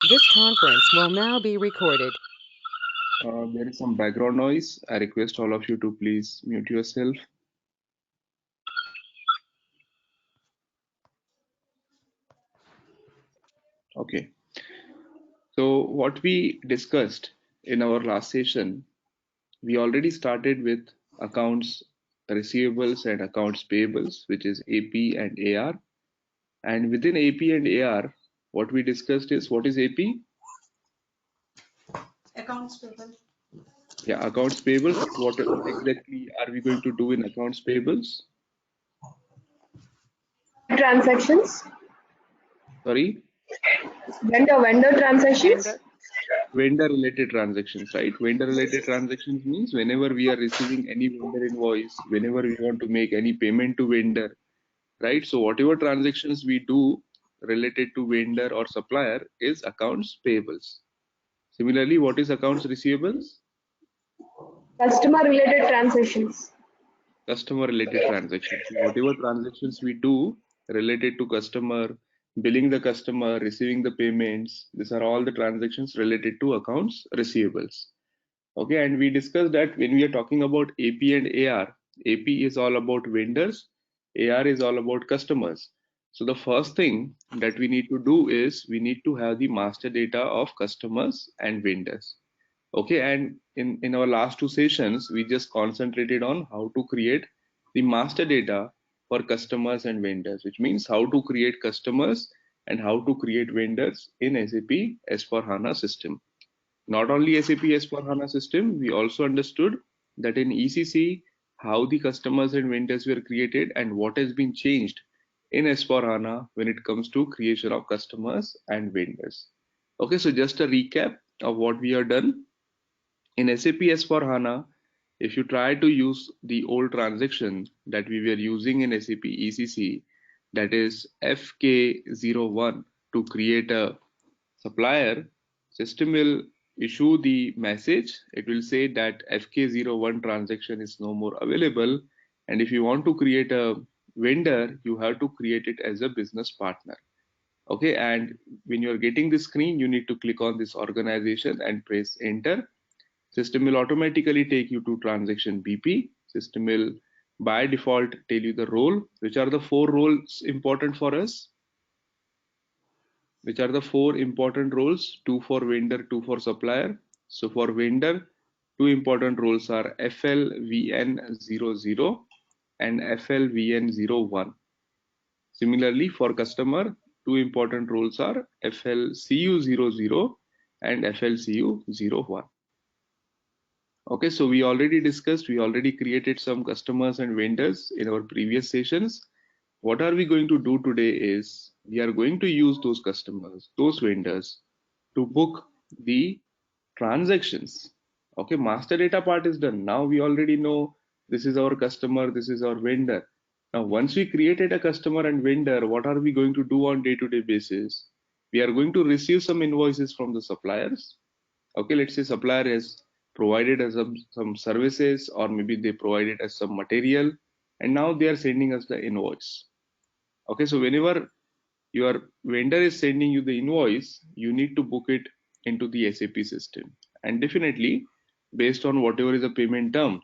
This conference will now be recorded. There is some background noise. I request all of you to please mute yourself. Okay. So what we discussed in our last session, we already started with accounts receivables and accounts payables, which is AP and AR. And within AP and AR, what we discussed is, what is AP? Accounts payable. Yeah, accounts payable. What exactly are we going to do in accounts payables? Transactions, Sorry? vendor transactions. Vendor related transactions, right? Vendor related transactions means whenever we are receiving any vendor invoice, whenever we want to make any payment to vendor, right? So whatever transactions we do related to vendor or supplier is accounts payables. Similarly, what is accounts receivables? Customer related transactions. Customer related transactions. Whatever transactions we do related to customer, billing the customer, receiving the payments, these are all the transactions related to accounts receivables. Okay, and we discussed that when we are talking about AP and AR, AP is all about vendors, AR is all about customers. So the first thing that we need to do is we need to have the master data of customers and vendors. Okay, and in our last two sessions, we just concentrated on how to create the master data for customers and vendors, which means how to create customers and how to create vendors in SAP S/4HANA system. Not only SAP S/4HANA system, we also understood that in ECC, how the customers and vendors were created and what has been changed in S/4HANA when it comes to creation of customers and vendors. Okay, so just a recap of what we have done. In SAP S/4HANA, if you try to use the old transaction that we were using in SAP ECC, that is FK01 to create a supplier, system will issue the message. It will say that FK01 transaction is no more available. And if you want to create a vendor, you have to create it as a business partner. Okay, and when you're getting the screen, you need to click on this organization and press enter. System will automatically take you to transaction BP. System will by default tell you the role. Which are the four roles important for us? Which are the four important roles? Two for vendor, two for supplier. So for vendor, two important roles are FLVN00 and FLVN01. Similarly, for customer, two important roles are FLCU00 and FLCU01. Okay, so we already discussed, we already created some customers and vendors in our previous sessions. What are we going to do today is we are going to use those customers, those vendors to book the transactions. Okay, master data part is done. Now we already know this is our customer, this is our vendor. Now, once we created a customer and vendor, what are we going to do on day-to-day basis? We are going to receive some invoices from the suppliers. Okay, let's say supplier has provided us some services, or maybe they provided us some material, and now they are sending us the invoice. Okay, so whenever your vendor is sending you the invoice, you need to book it into the SAP system, and definitely based on whatever is the payment term.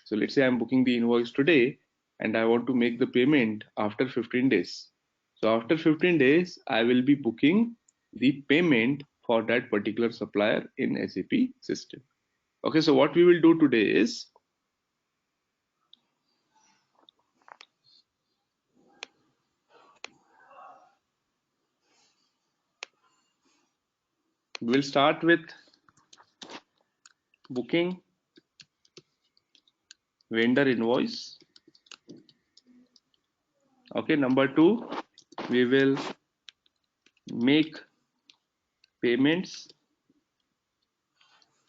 So let's say I'm booking the invoice today and I want to make the payment after 15 days. So after 15 days, I will be booking the payment for that particular supplier in SAP system. Okay, so what we will do today is we'll start with booking vendor invoice. Okay, number two, we will make payments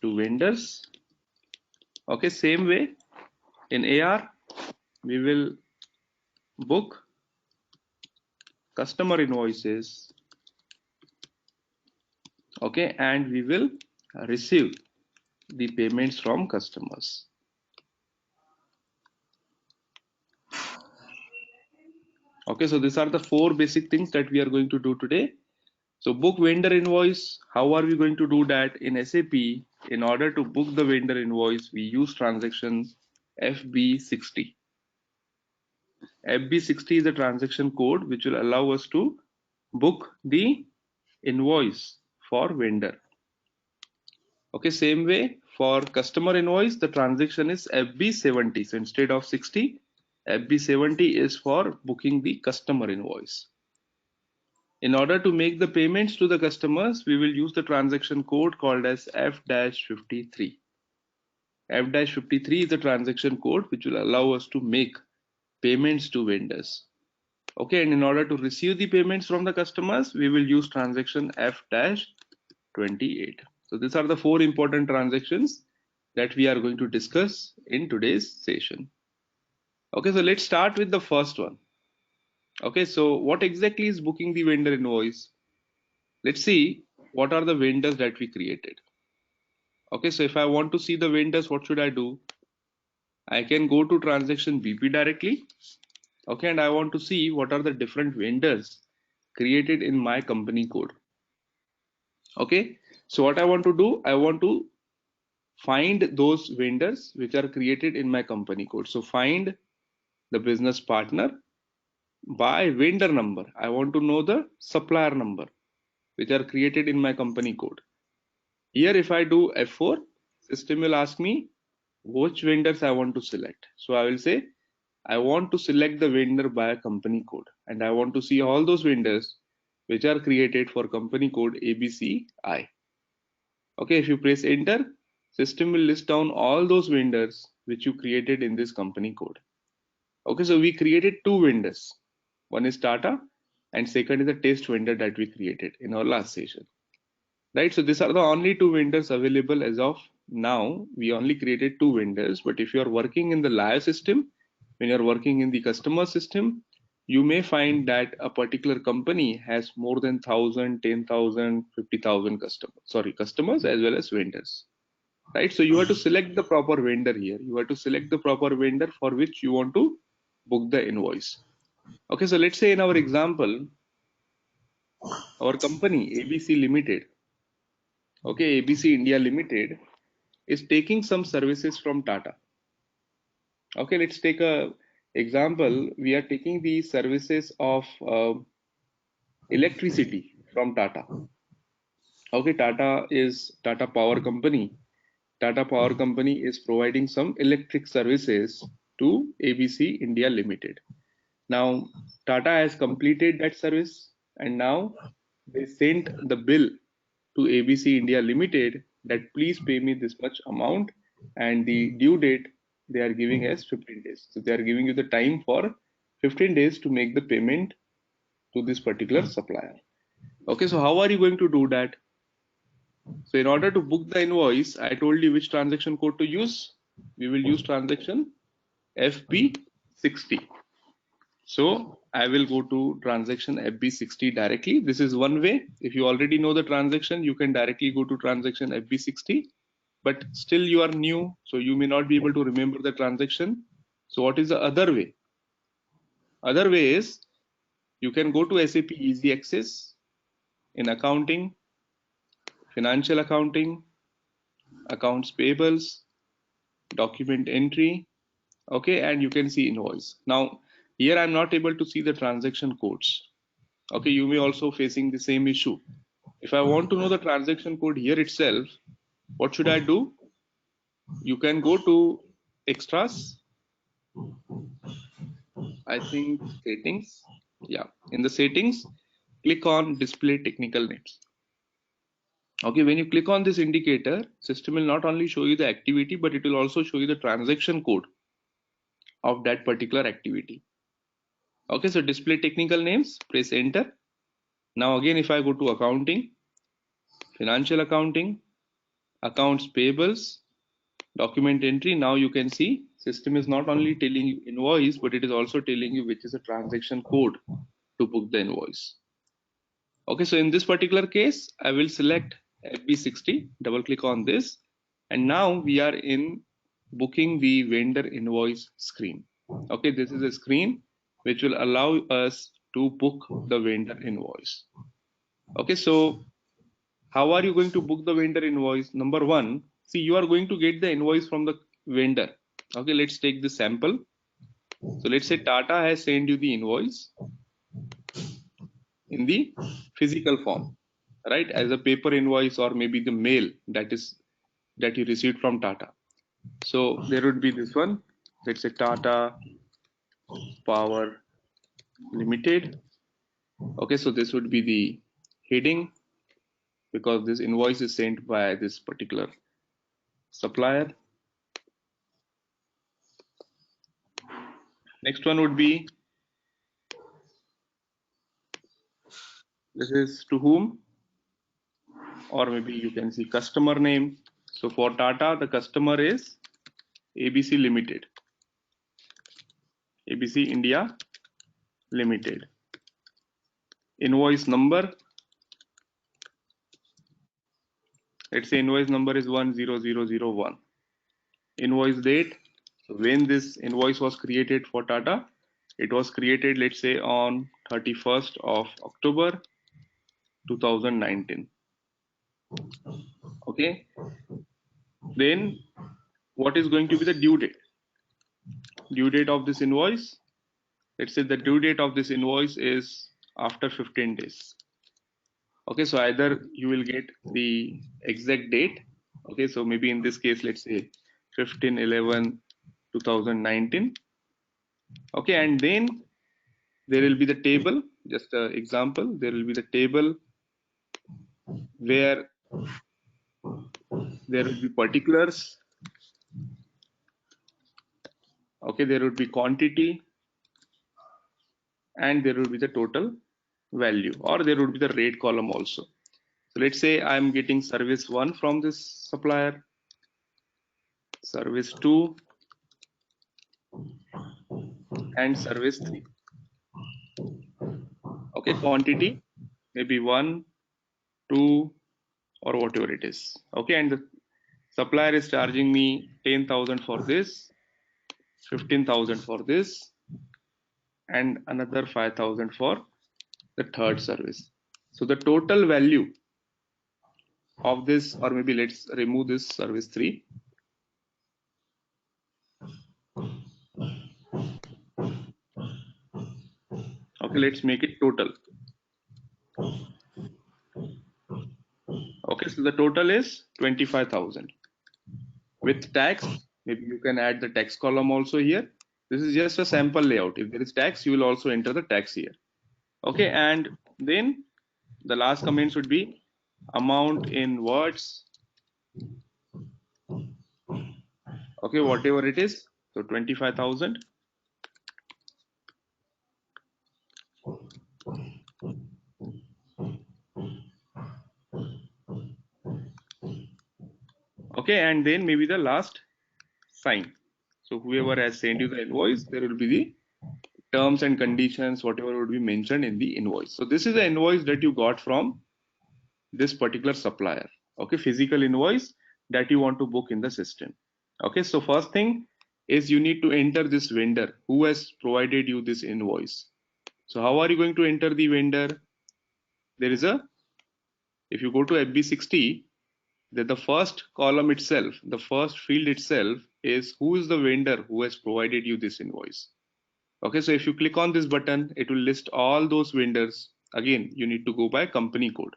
to vendors. Okay, same way in AR, we will book customer invoices. Okay, and we will receive the payments from customers. Okay, so these are the four basic things that we are going to do today. So book vendor invoice, how are we going to do that in SAP? In order to book the vendor invoice, we use transaction FB60. FB60 is a transaction code which will allow us to book the invoice for vendor. Okay, same way for customer invoice, the transaction is FB70. So instead of 60, FB70 is for booking the customer invoice. In order to make the payments to the customers, we will use the transaction code called as F-53. F-53 is the transaction code which will allow us to make payments to vendors. Okay, and in order to receive the payments from the customers, we will use transaction F-28. So these are the 4 important transactions that we are going to discuss in today's session. Okay, so let's start with the first one. Okay, so what exactly is booking the vendor invoice? Let's see what are the vendors that we created. Okay, so if I want to see the vendors, what should I do? I can go to transaction BP directly. Okay, and I want to see what are the different vendors created in my company code. Okay, so what I want to do, I want to find those vendors which are created in my company code. So find the business partner by vendor number. I want to know the supplier number which are created in my company code. Here if I do F4, system will ask me which vendors I want to select. So I will say I want to select the vendor by company code, and I want to see all those vendors which are created for company code ABCI. Okay, if you press enter, system will list down all those vendors which you created in this company code. Okay, so we created 2 vendors. One is Tata and second is the test vendor that we created in our last session. Right, so these are the only 2 vendors available as of now. We only created 2 vendors, but if you are working in the live system, when you're working in the customer system, you may find that a particular company has more than 1,000, 10,000, 50,000 customers as well as vendors. Right, so you have to select the proper vendor here. You have to select the proper vendor for which you want to book the invoice. Okay, so let's say in our example, our company ABC Limited, okay, ABC India Limited is taking some services from Tata. Okay, let's take a example. We are taking the services of electricity from Tata. Okay, Tata Power Company. Tata Power Company is providing some electric services to ABC India Limited. Now, Tata has completed that service and now they sent the bill to ABC India Limited that please pay me this much amount, and the due date they are giving as 15 days. So they are giving you the time for 15 days to make the payment to this particular supplier. Okay, so how are you going to do that? So in order to book the invoice, I told you which transaction code to use. We will use transaction FB60. So I will go to transaction FB60 directly. This is one way. If you already know the transaction, you can directly go to transaction FB60. But still you are new, so you may not be able to remember the transaction. So what is the other way? Other way is you can go to SAP Easy Access in accounting, financial accounting, accounts payables, document entry, okay, and you can see invoice. Now here I'm not able to see the transaction codes. Okay, you may also facing the same issue. If I want to know the transaction code here itself, what should I do? You can go to extras, I think settings. Yeah, in the settings, click on display technical names. Okay, when you click on this indicator, system will not only show you the activity, but it will also show you the transaction code of that particular activity. Okay, so display technical names, press enter. Now again, if I go to accounting, financial accounting, accounts payables, document entry, now you can see system is not only telling you invoice, but it is also telling you which is a transaction code to book the invoice. Okay, so in this particular case, I will select FB60, double click on this, and now we are in booking the vendor invoice screen. Okay, this is a screen which will allow us to book the vendor invoice. Okay, so how are you going to book the vendor invoice? Number one, see, you are going to get the invoice from the vendor. Okay, let's take the sample. So let's say Tata has sent you the invoice in the physical form, right? As a paper invoice or maybe the mail that you received from Tata. So there would be this one. Let's say Tata Power Limited. Okay, so this would be the heading because this invoice is sent by this particular supplier. Next one would be, this is to whom, or maybe you can see customer name. So for Tata, the customer is ABC Limited, ABC India Limited. Invoice number, let's say invoice number is 10001. Invoice date, so when this invoice was created for Tata, it was created, let's say, on 31st of October 2019. Okay, then what is going to be the due date? Due date of this invoice, let's say the due date of this invoice is after 15 days. Okay, so either you will get the exact date. Okay, so maybe in this case, let's say 15/11/2019. Okay, and then there will be the table, just an example, there will be the table where there will be particulars. Okay, there would be quantity and there will be the total value, or there would be the rate column also. So let's say I'm getting service 1 from this supplier, service 2 and service 3. Okay, quantity maybe 1, 2 or whatever it is. Okay, and the supplier is charging me 10,000 for this, 15,000 for this, and another 5,000 for the third service. So the total value of this, or maybe let's remove this service 3. Okay, let's make it total. Okay, so the total is 25,000 with tax. Maybe you can add the tax column also here. This is just a sample layout. If there is tax, you will also enter the tax here. Okay, and then the last comment should be amount in words. Okay, whatever it is. So 25,000. Okay, and then maybe the last sign. So whoever has sent you the invoice, there will be the terms and conditions, whatever would be mentioned in the invoice. So this is the invoice that you got from this particular supplier. Okay, physical invoice that you want to book in the system. Okay, so first thing is you need to enter this vendor who has provided you this invoice. So how are you going to enter the vendor? There is a, if you go to FB60, that the first column itself, the first field itself is who is the vendor who has provided you this invoice. Okay, so if you click on this button, it will list all those vendors. Again, you need to go by company code.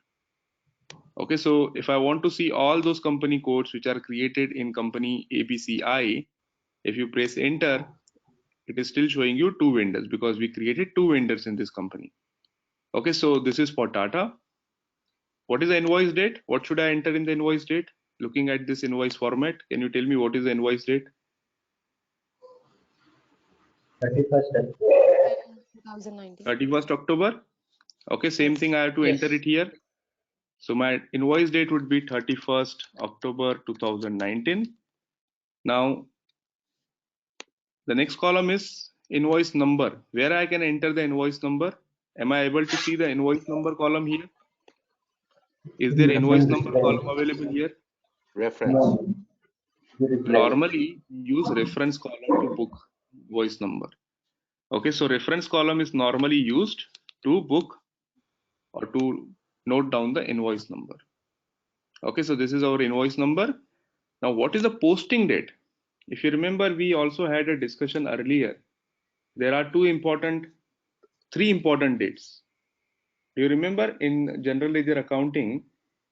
Okay, so if I want to see all those company codes which are created in company ABCI, if you press enter, it is still showing you 2 vendors because we created 2 vendors in this company. Okay, so this is for Tata. What is the invoice date? What should I enter in the invoice date? Looking at this invoice format, can you tell me what is the invoice date? 31st 2019. 31st October. Okay, same thing, I have to enter it here. So my invoice date would be 31st October 2019. Now, the next column is invoice number, where I can enter the invoice number. Am I able to see the invoice number column here? Is there invoice number column available here? reference. Normally, we use reference column to book invoice number. Okay, so reference column is normally used to book or to note down the invoice number. Okay, so this is our invoice number. Now, what is the posting date? If you remember, we also had a discussion earlier. There are three important dates. Do you remember in general ledger accounting,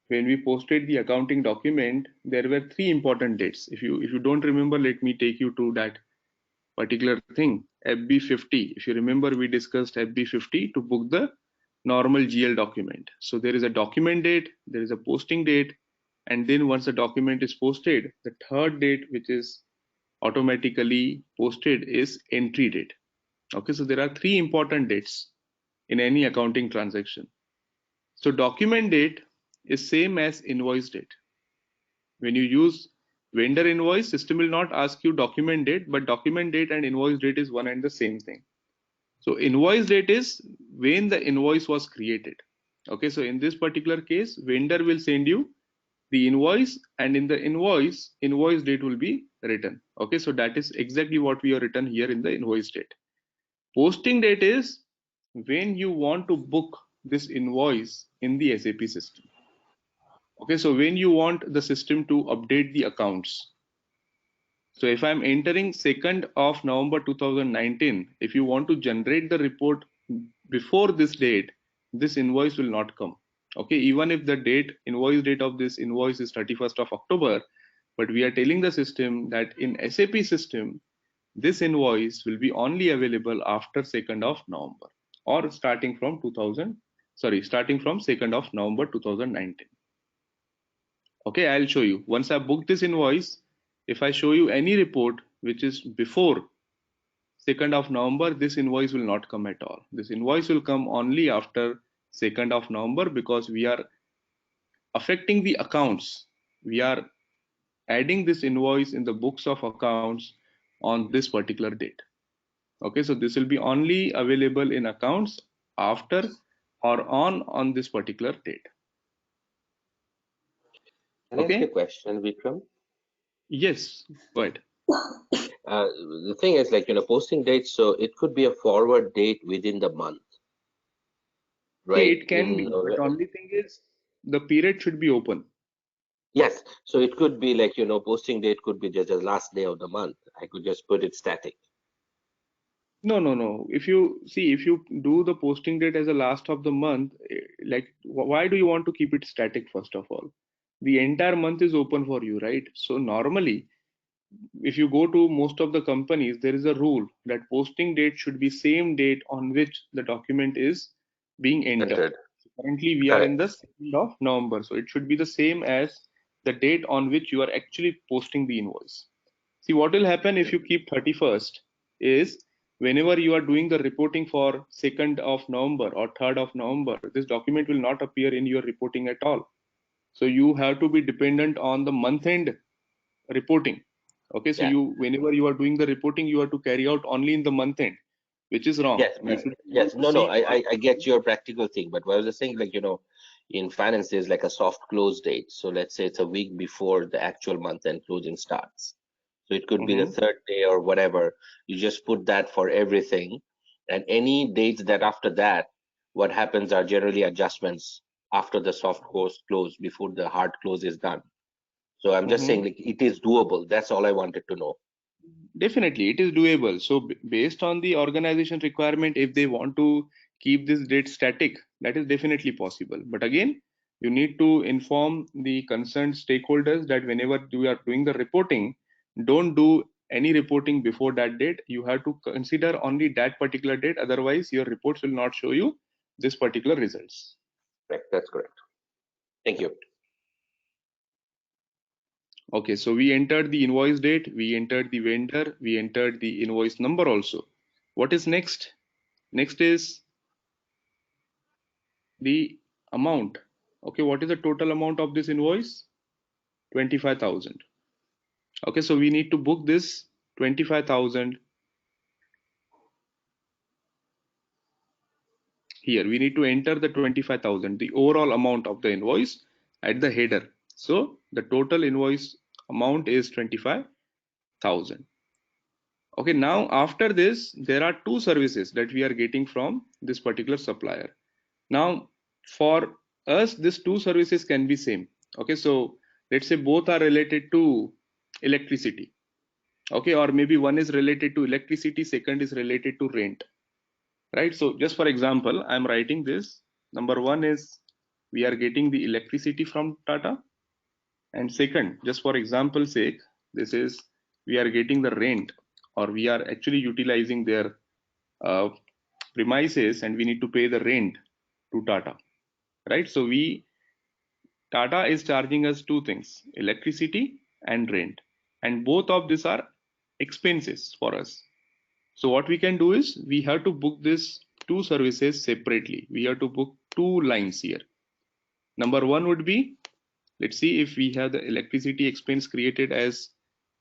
when we posted the accounting document, there were three important dates. If you don't remember, let me take you to that particular thing. FB50. If you remember, we discussed FB50 to book the normal GL document. So there is a document date, there is a posting date, and then once the document is posted, the third date which is automatically posted is entry date. Okay, so there are three important dates in any accounting transaction. So document date is same as invoice date. When you use vendor invoice, system will not ask you document date, but document date and invoice date is one and the same thing. So invoice date is when the invoice was created. Okay, so in this particular case, vendor will send you the invoice, and in the invoice date will be written. Okay, so that is exactly what we have written here in the invoice date. Posting date is when you want to book this invoice in the SAP system. Okay, so when you want the system to update the accounts. So if I'm entering 2nd of November 2019, if you want to generate the report before this date, this invoice will not come. Okay, even if the invoice date of this invoice is 31st of October, but we are telling the system that in SAP system, this invoice will be only available after 2nd of November or starting from 2nd of November 2019. Okay, I'll show you. Once I book this invoice, if I show you any report which is before 2nd of November, this invoice will not come at all. This invoice will come only after 2nd of November because we are affecting the accounts. We are adding this invoice in the books of accounts on this particular date. Okay, so this will be only available in accounts after or on this particular date. Can I ask you a Okay, question, Vikram? yes, go ahead. The thing is, like, posting dates, so it could be a forward date within the month, right? See, it can be, but only thing is the period should be open. Yes, so it could be like, posting date could be just the last day of the month. I could just put it static. No. If you do the posting date as a last of the month, like why do you want to keep it static first of all? The entire month is open for you, right? So normally, if you go to most of the companies, there is a rule that posting date should be same date on which the document is being entered. Currently, we are in the 2nd of November, so it should be the same as the date on which you are actually posting the invoice. See, what will happen if you keep 31st is whenever you are doing the reporting for 2nd of November or 3rd of November, this document will not appear in your reporting at all. So you have to be dependent on the month end reporting. Okay, so whenever you are doing the reporting, you have to carry out only in the month end, which is wrong. Yes. No. I get your practical thing, but what I was saying, like, in finance, there's like a soft close date. So let's say it's a week before the actual month end closing starts. So it could be the 3rd day or whatever. You just put that for everything, and any dates that after that, what happens are generally adjustments after the soft close before the hard close is done. So I'm just saying, like, it is doable. That's all I wanted to know. Definitely, it is doable. So based on the organization requirement, if they want to keep this date static, that is definitely possible. But again, you need to inform the concerned stakeholders that whenever you are doing the reporting, don't do any reporting before that date. You have to consider only that particular date. Otherwise, your reports will not show you this particular results. Right, that's correct. Thank you. Okay, so we entered the invoice date, we entered the vendor, we entered the invoice number also. What is next? Next is the amount. Okay, what is the total amount of this invoice? 25,000. Okay, so we need to book this 25,000 here. We need to enter the 25,000, the overall amount of the invoice at the header. So the total invoice amount is 25,000. Okay, now after this, there are two services that we are getting from this particular supplier. Now, for us, these two services can be same. Okay, so let's say both are related to electricity. Okay, or maybe one is related to electricity, second is related to rent, right? So just for example, I'm writing this. Number one is we are getting the electricity from Tata, and second, just for example's sake, this is we are getting the rent, or we are actually utilizing their premises and we need to pay the rent to Tata, right? So Tata is charging us two things, electricity and rent, and both of these are expenses for us. So what we can do is we have to book these two services separately. We have to book two lines here. Number one would be, let's see if we have the electricity expense created as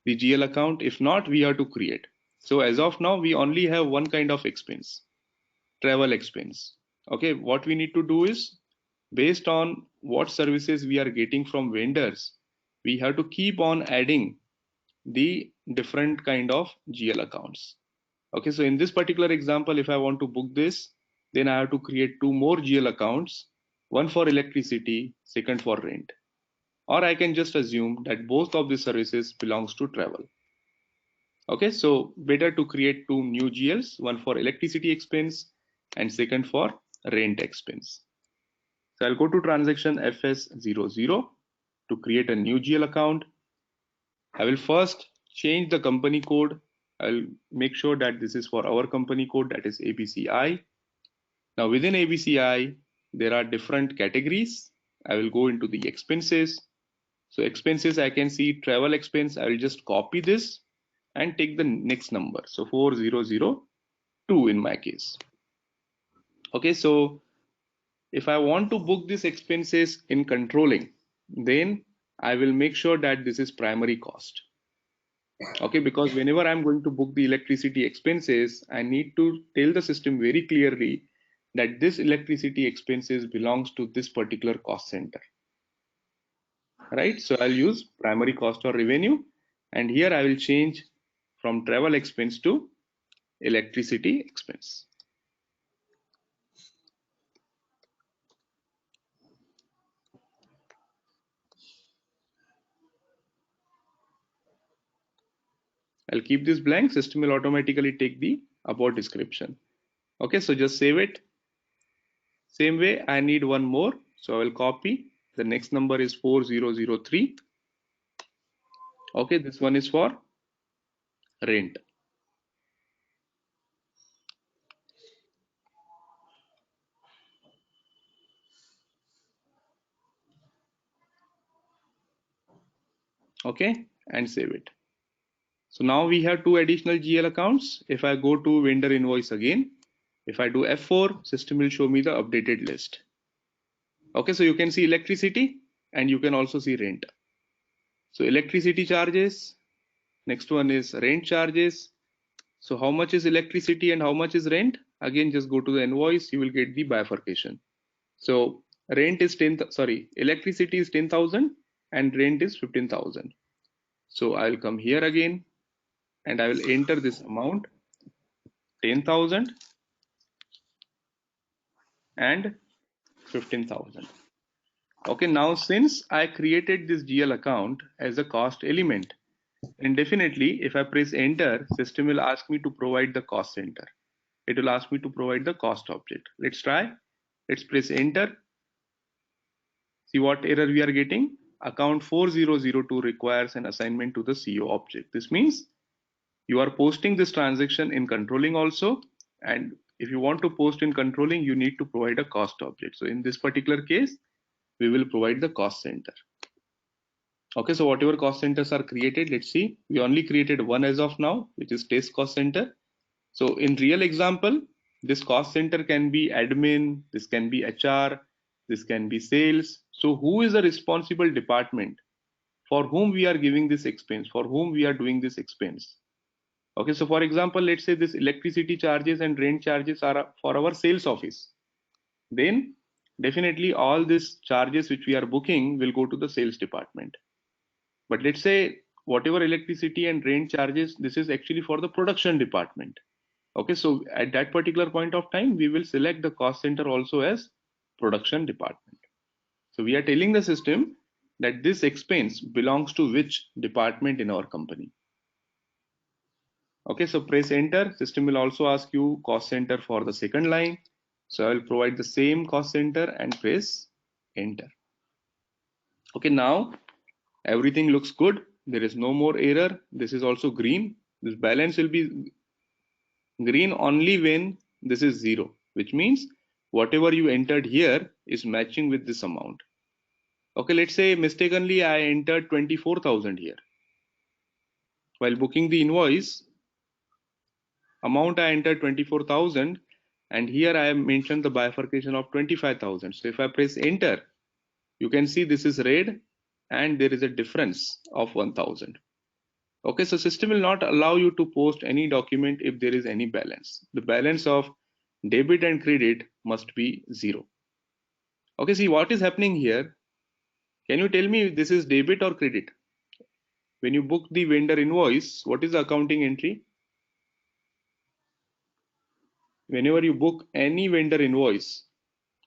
the GL account. If not, we have to create. So as of now, we only have one kind of expense, travel expense. Okay, what we need to do is, based on what services we are getting from vendors, we have to keep on adding the different kind of GL accounts. Okay, so in this particular example, if I want to book this, then I have to create two more GL accounts, one for electricity, second for rent. Or I can just assume that both of the services belongs to travel. Okay, so better to create two new GLs, one for electricity expense and second for rent expense. So I'll go to transaction FS00 to create a new GL account. I will first change the company code. I'll make sure that this is for our company code, that is ABCI. Now within ABCI, there are different categories. I will go into the expenses. So expenses, I can see travel expense. I will just copy this and take the next number. So 4002 in my case. Okay, so if I want to book these expenses in controlling, then I will make sure that this is primary cost. Okay, because whenever I'm going to book the electricity expenses, I need to tell the system very clearly that this electricity expenses belongs to this particular cost center. Right, so I'll use primary cost or revenue, and here I will change from travel expense to electricity expense. I'll keep this blank. System will automatically take the about description. Okay, so just save it. Same way, I need one more, so I will copy. The next number is 4003. Okay, this one is for rent. Okay, and save it. So now we have two additional GL accounts. If I go to vendor invoice again, if I do F4, system will show me the updated list. Okay, so you can see electricity and you can also see rent. So electricity charges, next one is rent charges. So how much is electricity and how much is rent? Again, just go to the invoice, you will get the bifurcation. So rent is electricity is 10,000 and rent is 15,000. So I'll come here again and I will enter this amount, 10,000 and 15,000. Okay, now since I created this GL account as a cost element, and definitely if I press enter, system will ask me to provide the cost center. It will ask me to provide the cost object. Let's try. Let's press enter. See what error we are getting. Account 4002 requires an assignment to the CO object. This means you are posting this transaction in controlling also, and if you want to post in controlling, you need to provide a cost object. So in this particular case, we will provide the cost center. Okay, so whatever cost centers are created, let's see. We only created one as of now, which is test cost center. So in real example, this cost center can be admin, this can be HR, this can be sales. So who is the responsible department for whom we are giving this expense, for whom we are doing this expense? Okay, so for example, let's say this electricity charges and rent charges are for our sales office. Then definitely all these charges which we are booking will go to the sales department. But let's say whatever electricity and rent charges, this is actually for the production department. Okay, so at that particular point of time, we will select the cost center also as production department. So we are telling the system that this expense belongs to which department in our company. Okay, so press enter. System will also ask you cost center for the second line. So I will provide the same cost center and press enter. Okay, now everything looks good. There is no more error. This is also green. This balance will be green only when this is 0, which means whatever you entered here is matching with this amount. Okay, let's say mistakenly I entered 24,000 here. While booking the invoice, amount I entered 24,000, and here I have mentioned the bifurcation of 25,000. So if I press enter, you can see this is red and there is a difference of 1,000. Okay, so system will not allow you to post any document if there is any balance. The balance of debit and credit must be 0. Okay, see what is happening here. Can you tell me this is debit or credit? When you book the vendor invoice, what is the accounting entry? Whenever you book any vendor invoice,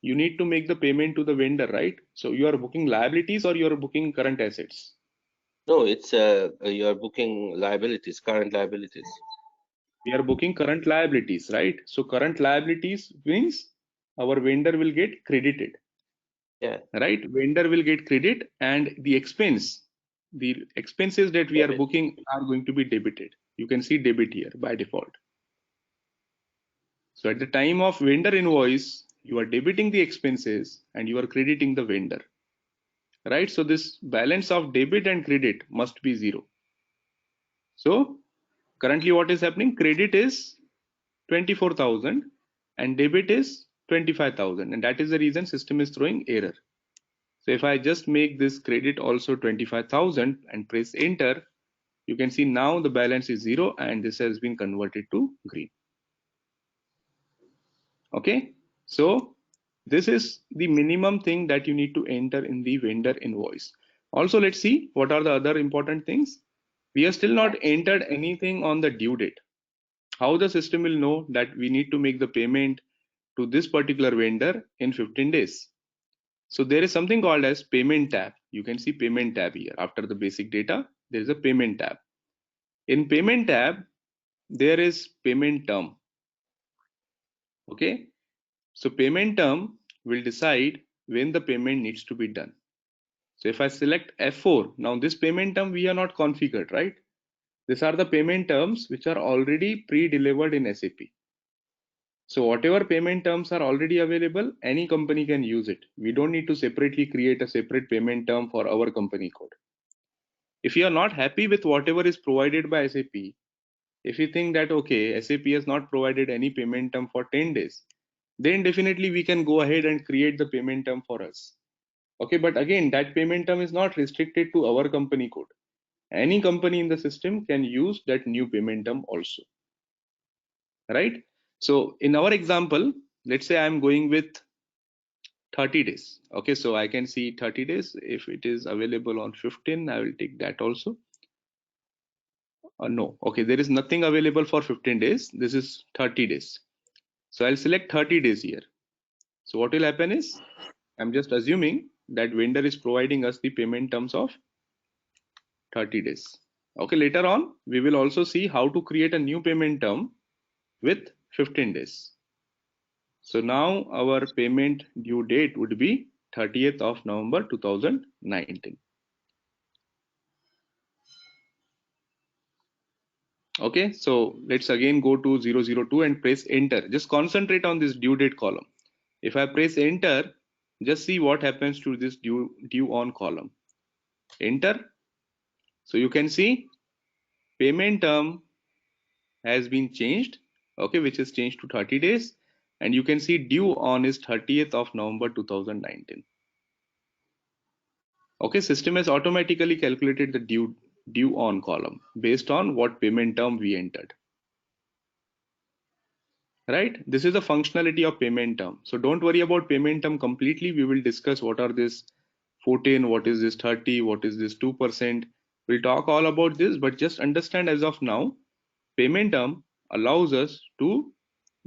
you need to make the payment to the vendor, right? So you are booking liabilities or you are booking current assets? No, it's you're booking liabilities, current liabilities. We are booking current liabilities, right? So current liabilities means our vendor will get credited. Yeah. Right? Vendor will get credit and the expenses that we are booking are going to be debited. You can see debit here by default. So at the time of vendor invoice, you are debiting the expenses and you are crediting the vendor. Right? So this balance of debit and credit must be 0. So currently what is happening? Credit is 24,000 and debit is 25,000, and that is the reason system is throwing error. So if I just make this credit also 25,000 and press enter, you can see now the balance is 0 and this has been converted to green. Okay, so this is the minimum thing that you need to enter in the vendor invoice. Also, let's see what are the other important things. We have still not entered anything on the due date. How the system will know that we need to make the payment to this particular vendor in 15 days. So there is something called as payment tab. You can see payment tab here. After the basic data, there is a payment tab. In payment tab, there is payment term. Okay. So payment term will decide when the payment needs to be done. So if I select F4, now this payment term we are not configured, right? These are the payment terms which are already pre-delivered in SAP. So whatever payment terms are already available, any company can use it. We don't need to separately create a separate payment term for our company code. If you are not happy with whatever is provided by SAP, if you think that, okay, SAP has not provided any payment term for 10 days, then definitely we can go ahead and create the payment term for us. Okay, but again, that payment term is not restricted to our company code. Any company in the system can use that new payment term also. Right? So in our example, let's say I'm going with 30 days. Okay, so I can see 30 days. If it is available on 15, I will take that also. No, okay, there is nothing available for 15 days. This is 30 days. So I'll select 30 days here. So what will happen is, I'm just assuming that vendor is providing us the payment terms of 30 days. Okay, later on, we will also see how to create a new payment term with 15 days. So now our payment due date would be 30th of November 2019. Okay, so let's again go to 002 and press enter. Just concentrate on this due date column. If I press enter, just see what happens to this due on column. Enter. So you can see payment term has been changed, okay, which is changed to 30 days. And you can see due on is 30th of November 2019. Okay, system has automatically calculated the due on column based on what payment term we entered. Right, this is the functionality of payment term. So don't worry about payment term completely. We will discuss what are this 14, what is this 30, what is this 2%. We'll talk all about this, but just understand as of now, payment term allows us to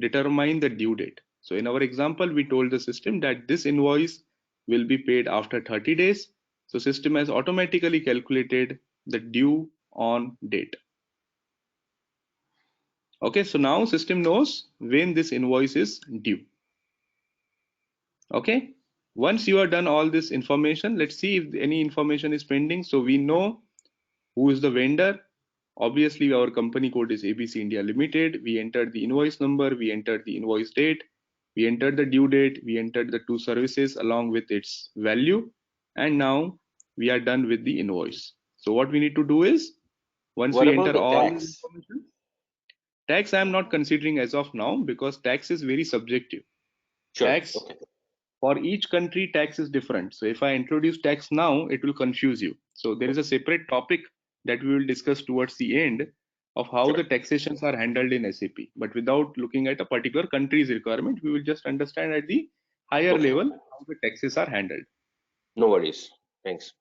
determine the due date. So in our example, we told the system that this invoice will be paid after 30 days. So system has automatically calculated the due on date. Okay, so now system knows when this invoice is due. Okay, once you are done all this information, let's see if any information is pending. So we know who is the vendor. Obviously, our company code is ABC India Limited. We entered the invoice number, we entered the invoice date, we entered the due date, we entered the two services along with its value, and now we are done with the invoice. So what we need to do is, once What we about enter the all the tax? information, tax I am not considering as of now because tax is very subjective. Sure. Tax Okay. for each country, tax is different. So if I introduce tax now, it will confuse you. So there is a separate topic that we will discuss towards the end of how Sure. the taxations are handled in SAP. But without looking at a particular country's requirement, we will just understand at the higher Okay. level how the taxes are handled. No worries. Thanks.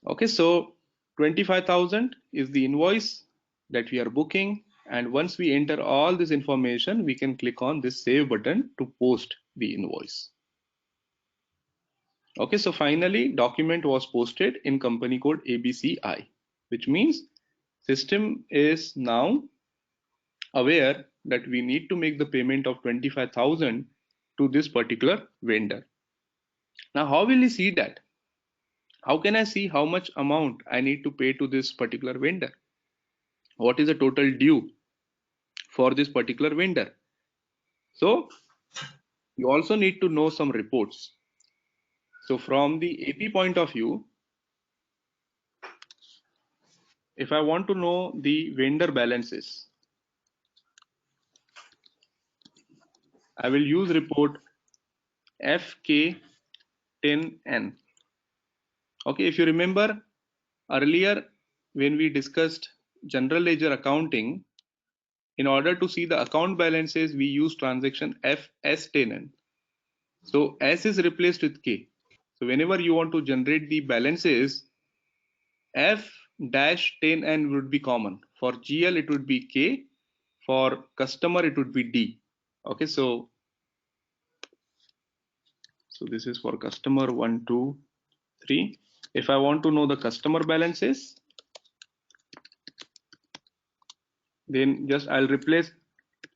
Okay, so 25,000 is the invoice that we are booking. And once we enter all this information, we can click on this save button to post the invoice. Okay, so finally document was posted in company code ABCI, which means system is now aware that we need to make the payment of 25,000 to this particular vendor. Now, how will he see that? How can I see how much amount I need to pay to this particular vendor? What is the total due for this particular vendor? So you also need to know some reports. So from the AP point of view, if I want to know the vendor balances, I will use report FK10N. Okay, if you remember earlier when we discussed general ledger accounting, in order to see the account balances, we use transaction FS10N. So S is replaced with K. So whenever you want to generate the balances, F-10N would be common. For GL, it would be K. For customer, it would be D. Okay, so this is for customer 1, 2, 3. If I want to know the customer balances, then just I'll replace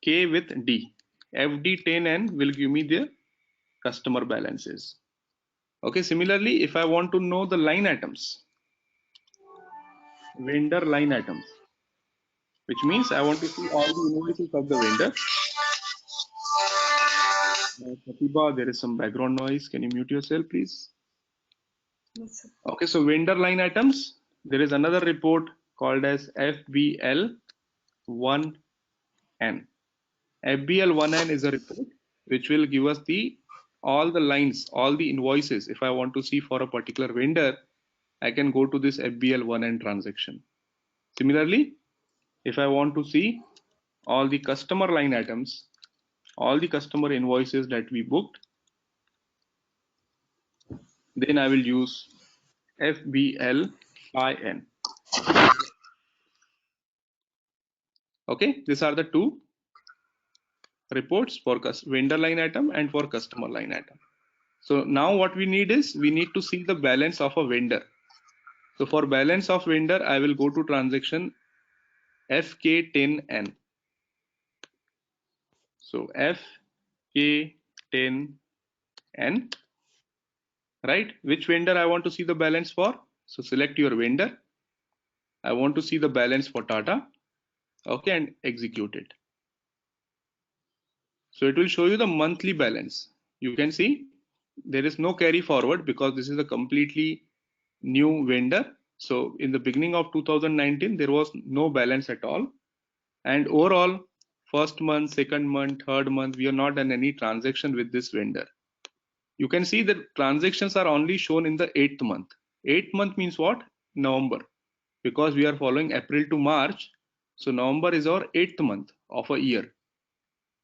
K with D. FD10N will give me the customer balances. Okay, similarly, if I want to know the line items, vendor line items, which means I want to see all the invoices of the vendor. Pratibha, there is some background noise. Can you mute yourself, please? Yes, sir. Okay, so vendor line items, there is another report called as FBL1N. FBL1N is a report which will give us all the lines, all the invoices. If I want to see for a particular vendor, I can go to this FBL1N transaction. Similarly, if I want to see all the customer line items, all the customer invoices that we booked, then I will use FBLIN. Okay, these are the two reports for vendor line item and for customer line item. So now what we need is we need to see the balance of a vendor. So for balance of vendor, I will go to transaction FK10N. So FK10N, right? Which vendor I want to see the balance for? So select your vendor. I want to see the balance for Tata. Okay, and execute it. So it will show you the monthly balance. You can see there is no carry forward because this is a completely new vendor. So in the beginning of 2019, there was no balance at all. And overall, first month, second month, third month, we have not done any transaction with this vendor. You can see that transactions are only shown in the 8th month. 8th month means what? November. Because we are following April to March. So November is our 8th month of a year,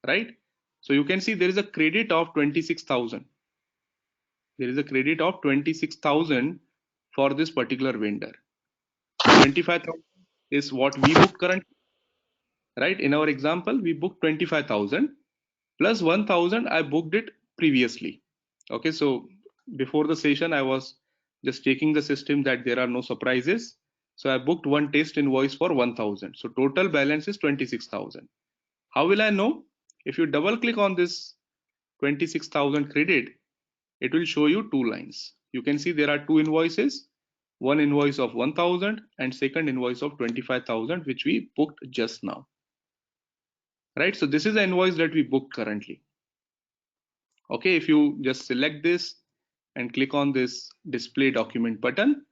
right? So you can see there is a credit of 26,000. There is a credit of 26,000 for this particular vendor. 25,000 is what we book currently, right? In our example, we booked 25,000 plus 1,000. I booked it previously. Okay, so before the session, I was just checking the system that there are no surprises. So I booked one test invoice for 1,000. So total balance is 26,000. How will I know? If you double click on this 26,000 credit, it will show you two lines. You can see there are two invoices, one invoice of 1,000 and second invoice of 25,000, which we booked just now. Right, so this is the invoice that we booked currently. Okay, if you just select this and click on this display document button,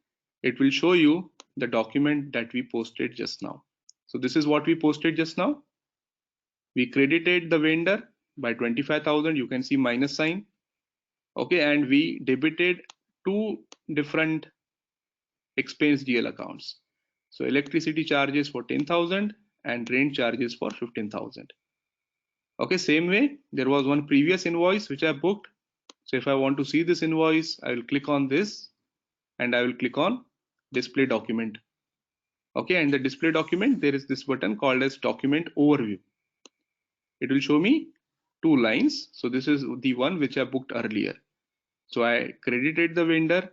it will show you the document that we posted just now. So this is what we posted just now. We credited the vendor by 25,000. You can see minus sign. Okay, and we debited two different expense GL accounts. So electricity charges for 10,000 and rent charges for 15,000. Okay, same way, there was one previous invoice which I booked. So if I want to see this invoice, I will click on this and I will click on display document. Okay, and the display document, there is this button called as document overview. It will show me two lines. So this is the one which I booked earlier. So I credited the vendor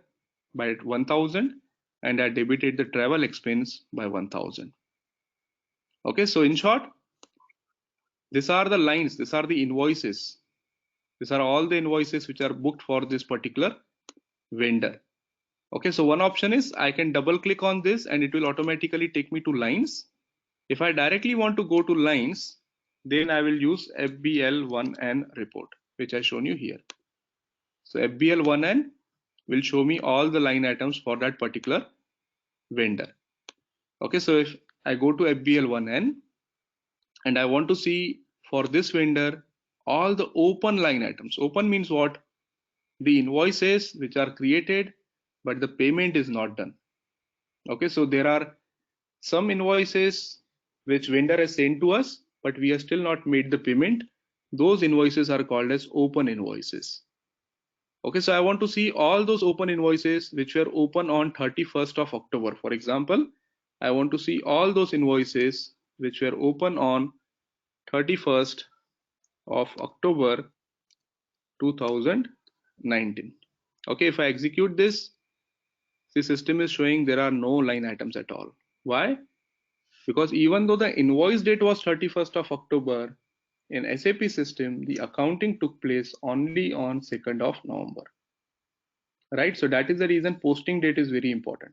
by 1,000 and I debited the travel expense by 1,000. Okay, so in short, these are the lines, these are the invoices. These are all the invoices which are booked for this particular vendor. Okay, so one option is I can double click on this and it will automatically take me to lines. If I directly want to go to lines, then I will use FBL1N report, which I shown you here. So FBL1N will show me all the line items for that particular vendor. Okay, so if I go to FBL1N and I want to see for this vendor all the open line items. Open means what? The invoices which are created but the payment is not done. Okay, so there are some invoices which vendor has sent to us but we have still not made the payment. Those invoices are called as open invoices. Okay, so I want to see all those open invoices which were open on 31st of October. For example, I want to see all those invoices which were open on 31st of October 2019. Okay, if I execute this, the system is showing there are no line items at all. Why? Because even though the invoice date was 31st of October, in SAP system, the accounting took place only on 2nd of November. Right? So that is the reason posting date is very important.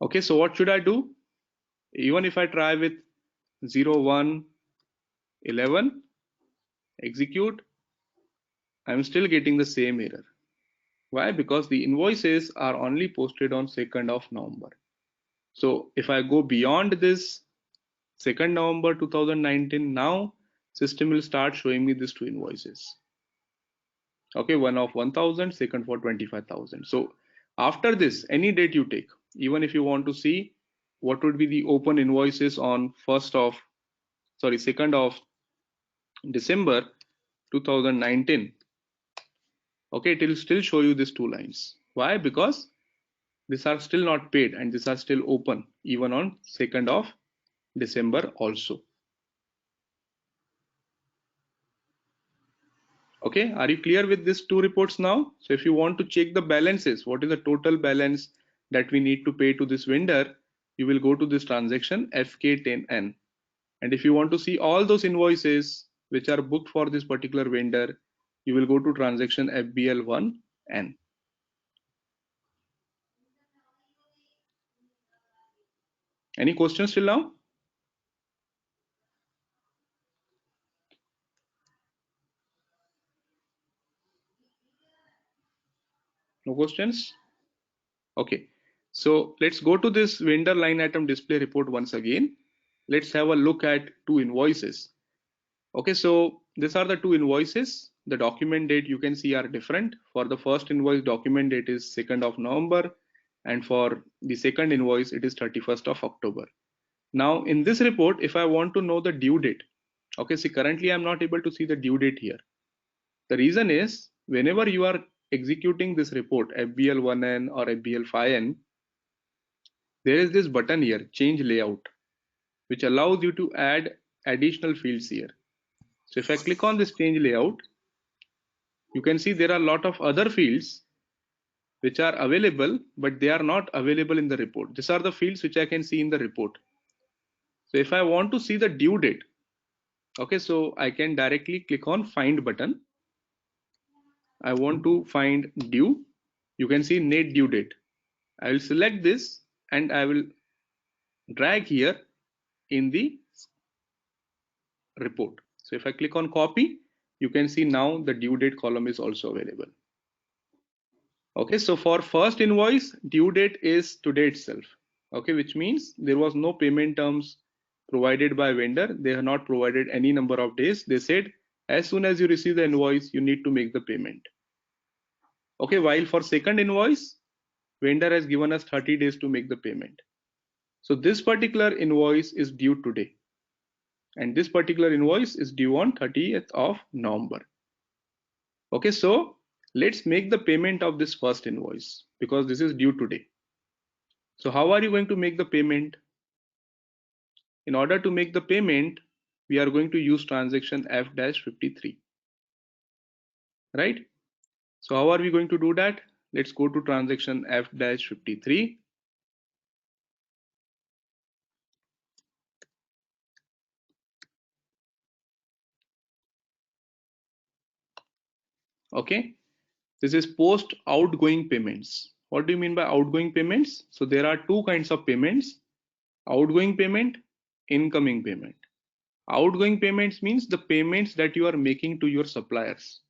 Okay, so what should I do? Even if I try with 0111, execute, I'm still getting the same error. Why? Because the invoices are only posted on 2nd of November. So if I go beyond this 2nd November 2019, now system will start showing me these two invoices. Okay, one of 1,000, second for 25,000. So after this, any date you take, even if you want to see what would be the open invoices on 2nd of December 2019. Okay, it will still show you these two lines. Why? Because these are still not paid and these are still open even on 2nd of December also. Okay, are you clear with these two reports now? So if you want to check the balances, what is the total balance that we need to pay to this vendor, you will go to this transaction FK10N. And if you want to see all those invoices which are booked for this particular vendor, you will go to transaction FBL1N. Any questions till now? No questions? Okay, so let's go to this vendor line item display report once again. Let's have a look at two invoices. Okay, so these are the two invoices. The document date you can see are different. For the first invoice, document date is 2nd of November, and for the second invoice, it is 31st of October. Now in this report, if I want to know the due date, okay, see currently I'm not able to see the due date here. The reason is whenever you are executing this report, FBL1N or FBL5N, there is this button here, change layout, which allows you to add additional fields here. So if I click on this change layout, you can see there are a lot of other fields which are available, but they are not available in the report. These are the fields which I can see in the report. So if I want to see the due date, okay, so I can directly click on find button. I want to find due. You can see net due date. I will select this and I will drag here in the report. So if I click on copy, you can see now the due date column is also available. Okay, so for first invoice, due date is today itself. Okay, which means there was no payment terms provided by vendor. They have not provided any number of days. They said as soon as you receive the invoice, you need to make the payment. Okay, while for second invoice, vendor has given us 30 days to make the payment. So this particular invoice is due today. And this particular invoice is due on 30th of November. Okay, so let's make the payment of this first invoice because this is due today. So how are you going to make the payment? In order to make the payment, we are going to use transaction F-53, right? So how are we going to do that? Let's go to transaction F-53. Okay, this is post outgoing payments. What do you mean by outgoing payments? So there are two kinds of payments: outgoing payment, incoming payment. Outgoing payments means the payments that you are making to your suppliers.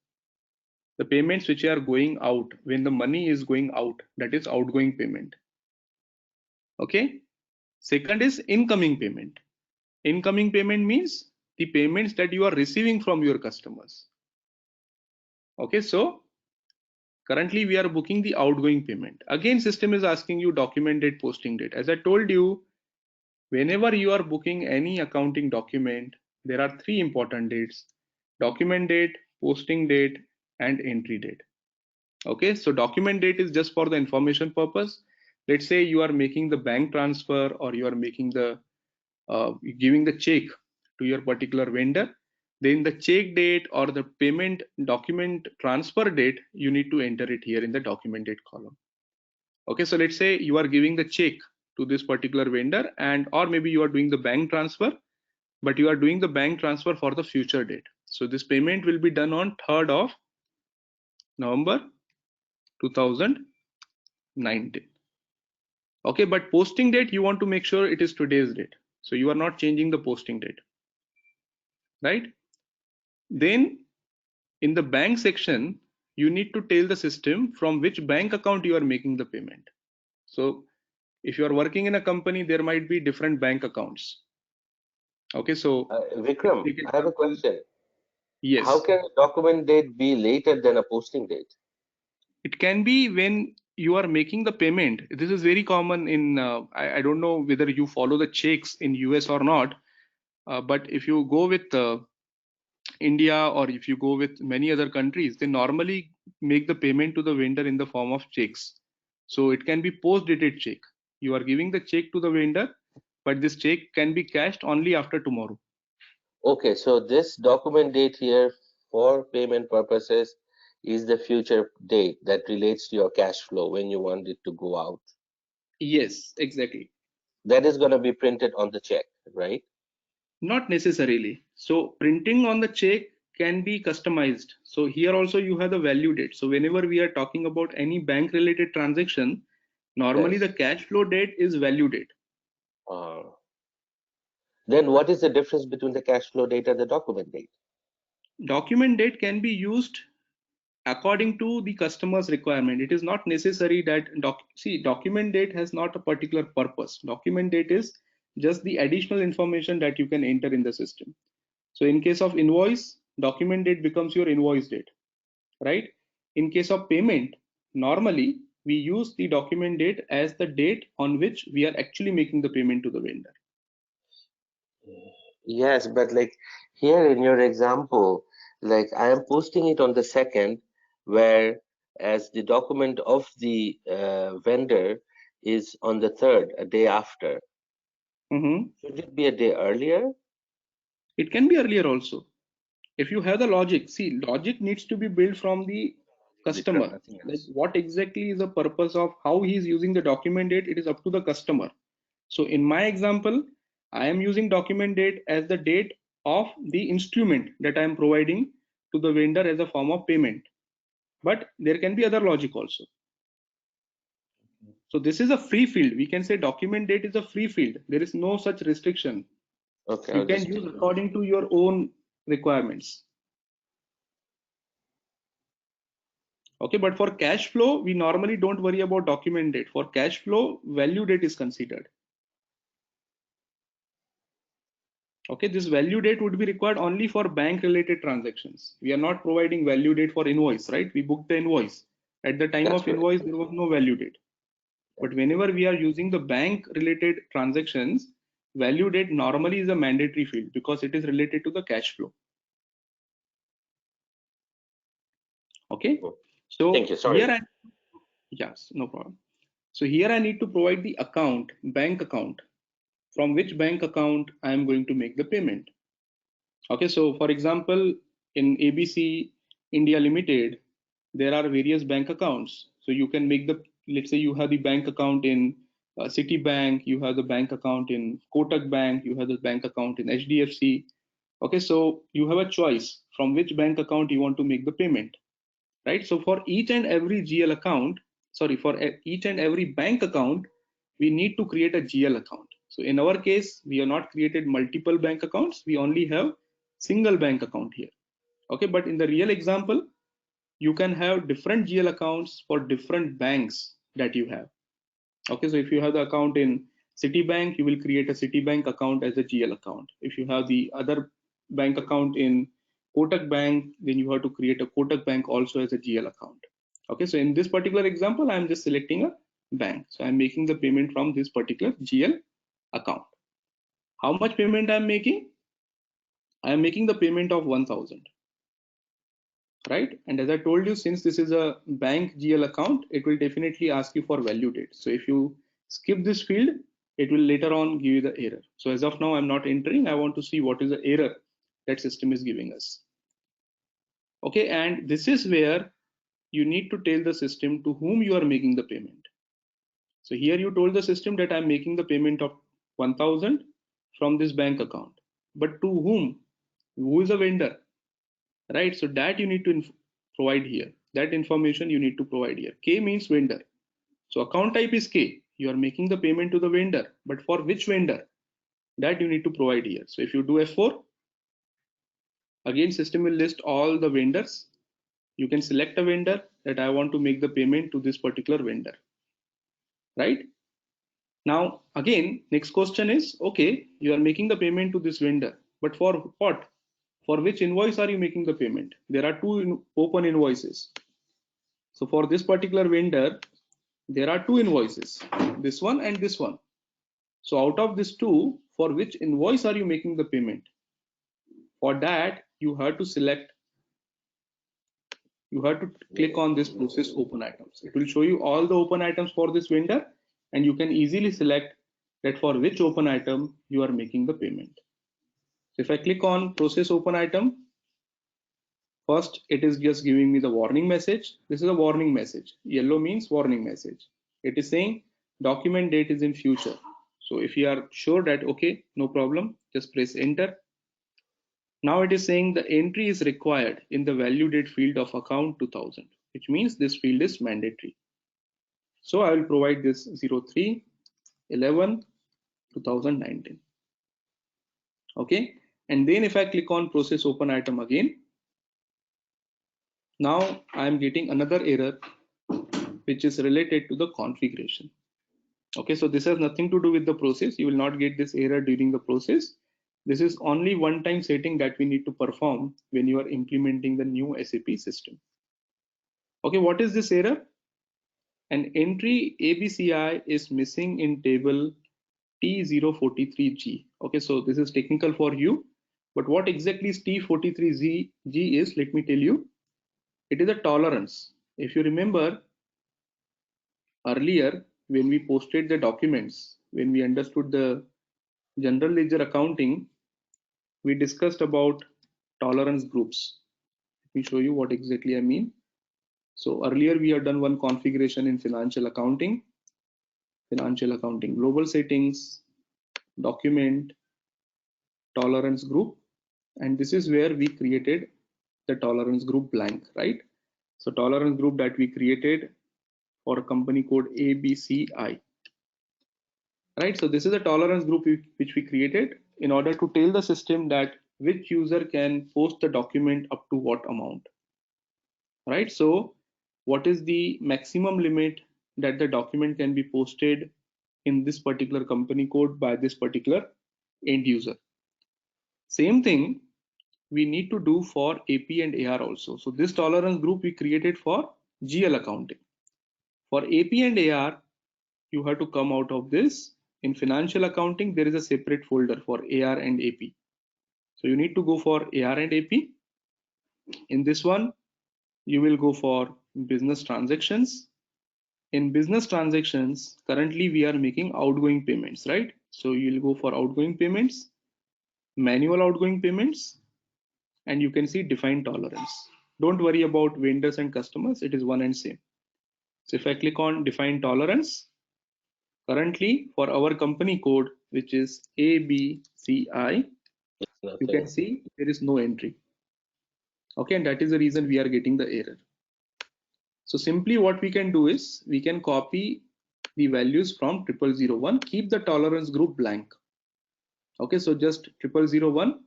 The payments which are going out when the money is going out, that is outgoing payment. Okay. Second is incoming payment. Incoming payment means the payments that you are receiving from your customers. Okay, so currently we are booking the outgoing payment. Again, system is asking you document date, posting date. As I told you, whenever you are booking any accounting document, there are three important dates: document date, posting date, and entry date. Okay, so document date is just for the information purpose. Let's say you are making the bank transfer or you are making the giving the check to your particular vendor, then the check date or the payment document transfer date, you need to enter it here in the document date column. Okay, so let's say you are giving the check to this particular vendor, and or maybe you are doing the bank transfer, but you are doing the bank transfer for the future date. So this payment will be done on 3rd of November 2019. Okay, but posting date, you want to make sure it is today's date. So you are not changing the posting date, right? Then in the bank section, you need to tell the system from which bank account you are making the payment. So if you are working in a company, there might be different bank accounts. Okay, so Vikram, I have a question. Yes. How can a document date be later than a posting date? It can be when you are making the payment. This is very common in, I don't know whether you follow the checks in US or not, but if you go with India or if you go with many other countries, they normally make the payment to the vendor in the form of checks. So it can be post-dated check. You are giving the check to the vendor, but this check can be cashed only after tomorrow. Okay, so this document date here for payment purposes is the future date that relates to your cash flow when you want it to go out. Yes, exactly. That is going to be printed on the check, right? Not necessarily. So printing on the check can be customized. So here also you have the value date. So whenever we are talking about any bank related transaction, normally Yes. the cash flow date is value date. Then what is the difference between the cash flow date and the document date? Document date can be used according to the customer's requirement. It is not necessary that document date has not a particular purpose. Document date is just the additional information that you can enter in the system. So in case of invoice, document date becomes your invoice date, right? In case of payment, normally we use the document date as the date on which we are actually making the payment to the vendor. Yes, but like here in your example, like I am posting it on the 2nd, where as the document of the vendor is on the 3rd, a day after. Should it be a day earlier? It can be earlier also. if you have the logic, see, logic needs to be built from the customer. Nothing Like else. what exactly is the purpose of how he is using the document date, it is up to the customer. So in my example, I am using document date as the date of the instrument that I am providing to the vendor as a form of payment. But there can be other logic also. So this is a free field. We can say document date is a free field. There is no such restriction. Okay, You I'll can just use take note. according to your own requirements. Okay, but for cash flow, we normally don't worry about document date. For cash flow, value date is considered. Okay, this value date would be required only for bank related transactions. We are not providing value date for invoice, right? We booked the invoice. At the time That's of right. invoice, there was no value date. But whenever we are using the bank related transactions, value date normally is a mandatory field because it is related to the cash flow. Okay, so Thank you. Sorry. here yes, no problem. So here I need to provide the account, bank account, from which bank account I am going to make the payment. Okay, so for example, in ABC India Limited, there are various bank accounts. So you can make the, let's say you have the bank account in Citibank, you have the bank account in Kotak Bank, you have the bank account in HDFC. Okay, so you have a choice from which bank account you want to make the payment, right? So for each and every GL account, sorry, for each and every bank account, we need to create a GL account. So in our case, we have not created multiple bank accounts. We only have single bank account here. Okay, but in the real example, you can have different GL accounts for different banks that you have. Okay, so if you have the account in Citibank, you will create a Citibank account as a GL account. If you have the other bank account in Kotak Bank, then you have to create a Kotak Bank also as a GL account. Okay, so in this particular example, I'm just selecting a bank. So I'm making the payment from this particular GL account. How much payment I'm making? I am making the payment of 1000. Right? And as I told you, since this is a bank GL account, it will definitely ask you for value date. So if you skip this field, it will later on give you the error. So as of now, I'm not entering. I want to see what is the error that system is giving us. Okay, and this is where you need to tell the system to whom you are making the payment. So here you told the system that I'm making the payment of 1000 from this bank account. But to whom? Who is a vendor? Right, so that you need to provide here. That information you need to provide here. K means vendor. So account type is K. You are making the payment to the vendor, but for which vendor? That you need to provide here. So if you do F4, again system will list all the vendors. You can select a vendor that I want to make the payment to this particular vendor. Right? Now again, next question is, okay, you are making the payment to this vendor, but for what? For which invoice are you making the payment? There are two open invoices. So for this particular vendor, there are two invoices, this one and this one. So out of these two, for which invoice are you making the payment? For that, you have to select, you have to click on this process open items. It will show you all the open items for this vendor, and you can easily select that for which open item you are making the payment. So if I click on process open item, first, it is just giving me the warning message. This is a warning message. Yellow means warning message. It is saying document date is in future. So if you are sure that, okay, no problem, just press enter. Now it is saying the entry is required in the value date field of account 2000, which means this field is mandatory. So I will provide this 03/11/2019. Okay. And then if I click on process open item again, now I am getting another error which is related to the configuration. Okay, so this has nothing to do with the process. You will not get this error during the process. This is only one-time setting that we need to perform when you are implementing the new SAP system. Okay, what is this error? An entry ABCI is missing in table T043G. Okay, so this is technical for you, but what exactly is T43G is, let me tell you. It is a tolerance. If you remember, earlier when we posted the documents, when we understood the general ledger accounting, we discussed about tolerance groups. Let me show you what exactly I mean. So earlier we have done one configuration in financial accounting, global settings, document, tolerance group, and this is where we created the tolerance group blank, right? So tolerance group that we created for a company code ABCI, right? So this is a tolerance group which we created in order to tell the system that which user can post the document up to what amount, right? So what is the maximum limit that the document can be posted in this particular company code by this particular end user? Same thing we need to do for AP and AR also. So this tolerance group we created for GL accounting. For AP and AR, you have to come out of this. In financial accounting, there is a separate folder for AR and AP. So you need to go for AR and AP. In this one, you will go for business transactions. In business transactions, currently we are making outgoing payments, right? So you'll go for outgoing payments, manual outgoing payments, and you can see define tolerance. Don't worry about vendors and customers, it is one and same. So if I click on define tolerance, currently for our company code, which is ABCI, you can see there is no entry. Okay, and that is the reason we are getting the error. So simply what we can do is we can copy the values from 0001, keep the tolerance group blank. Okay, so just 0001,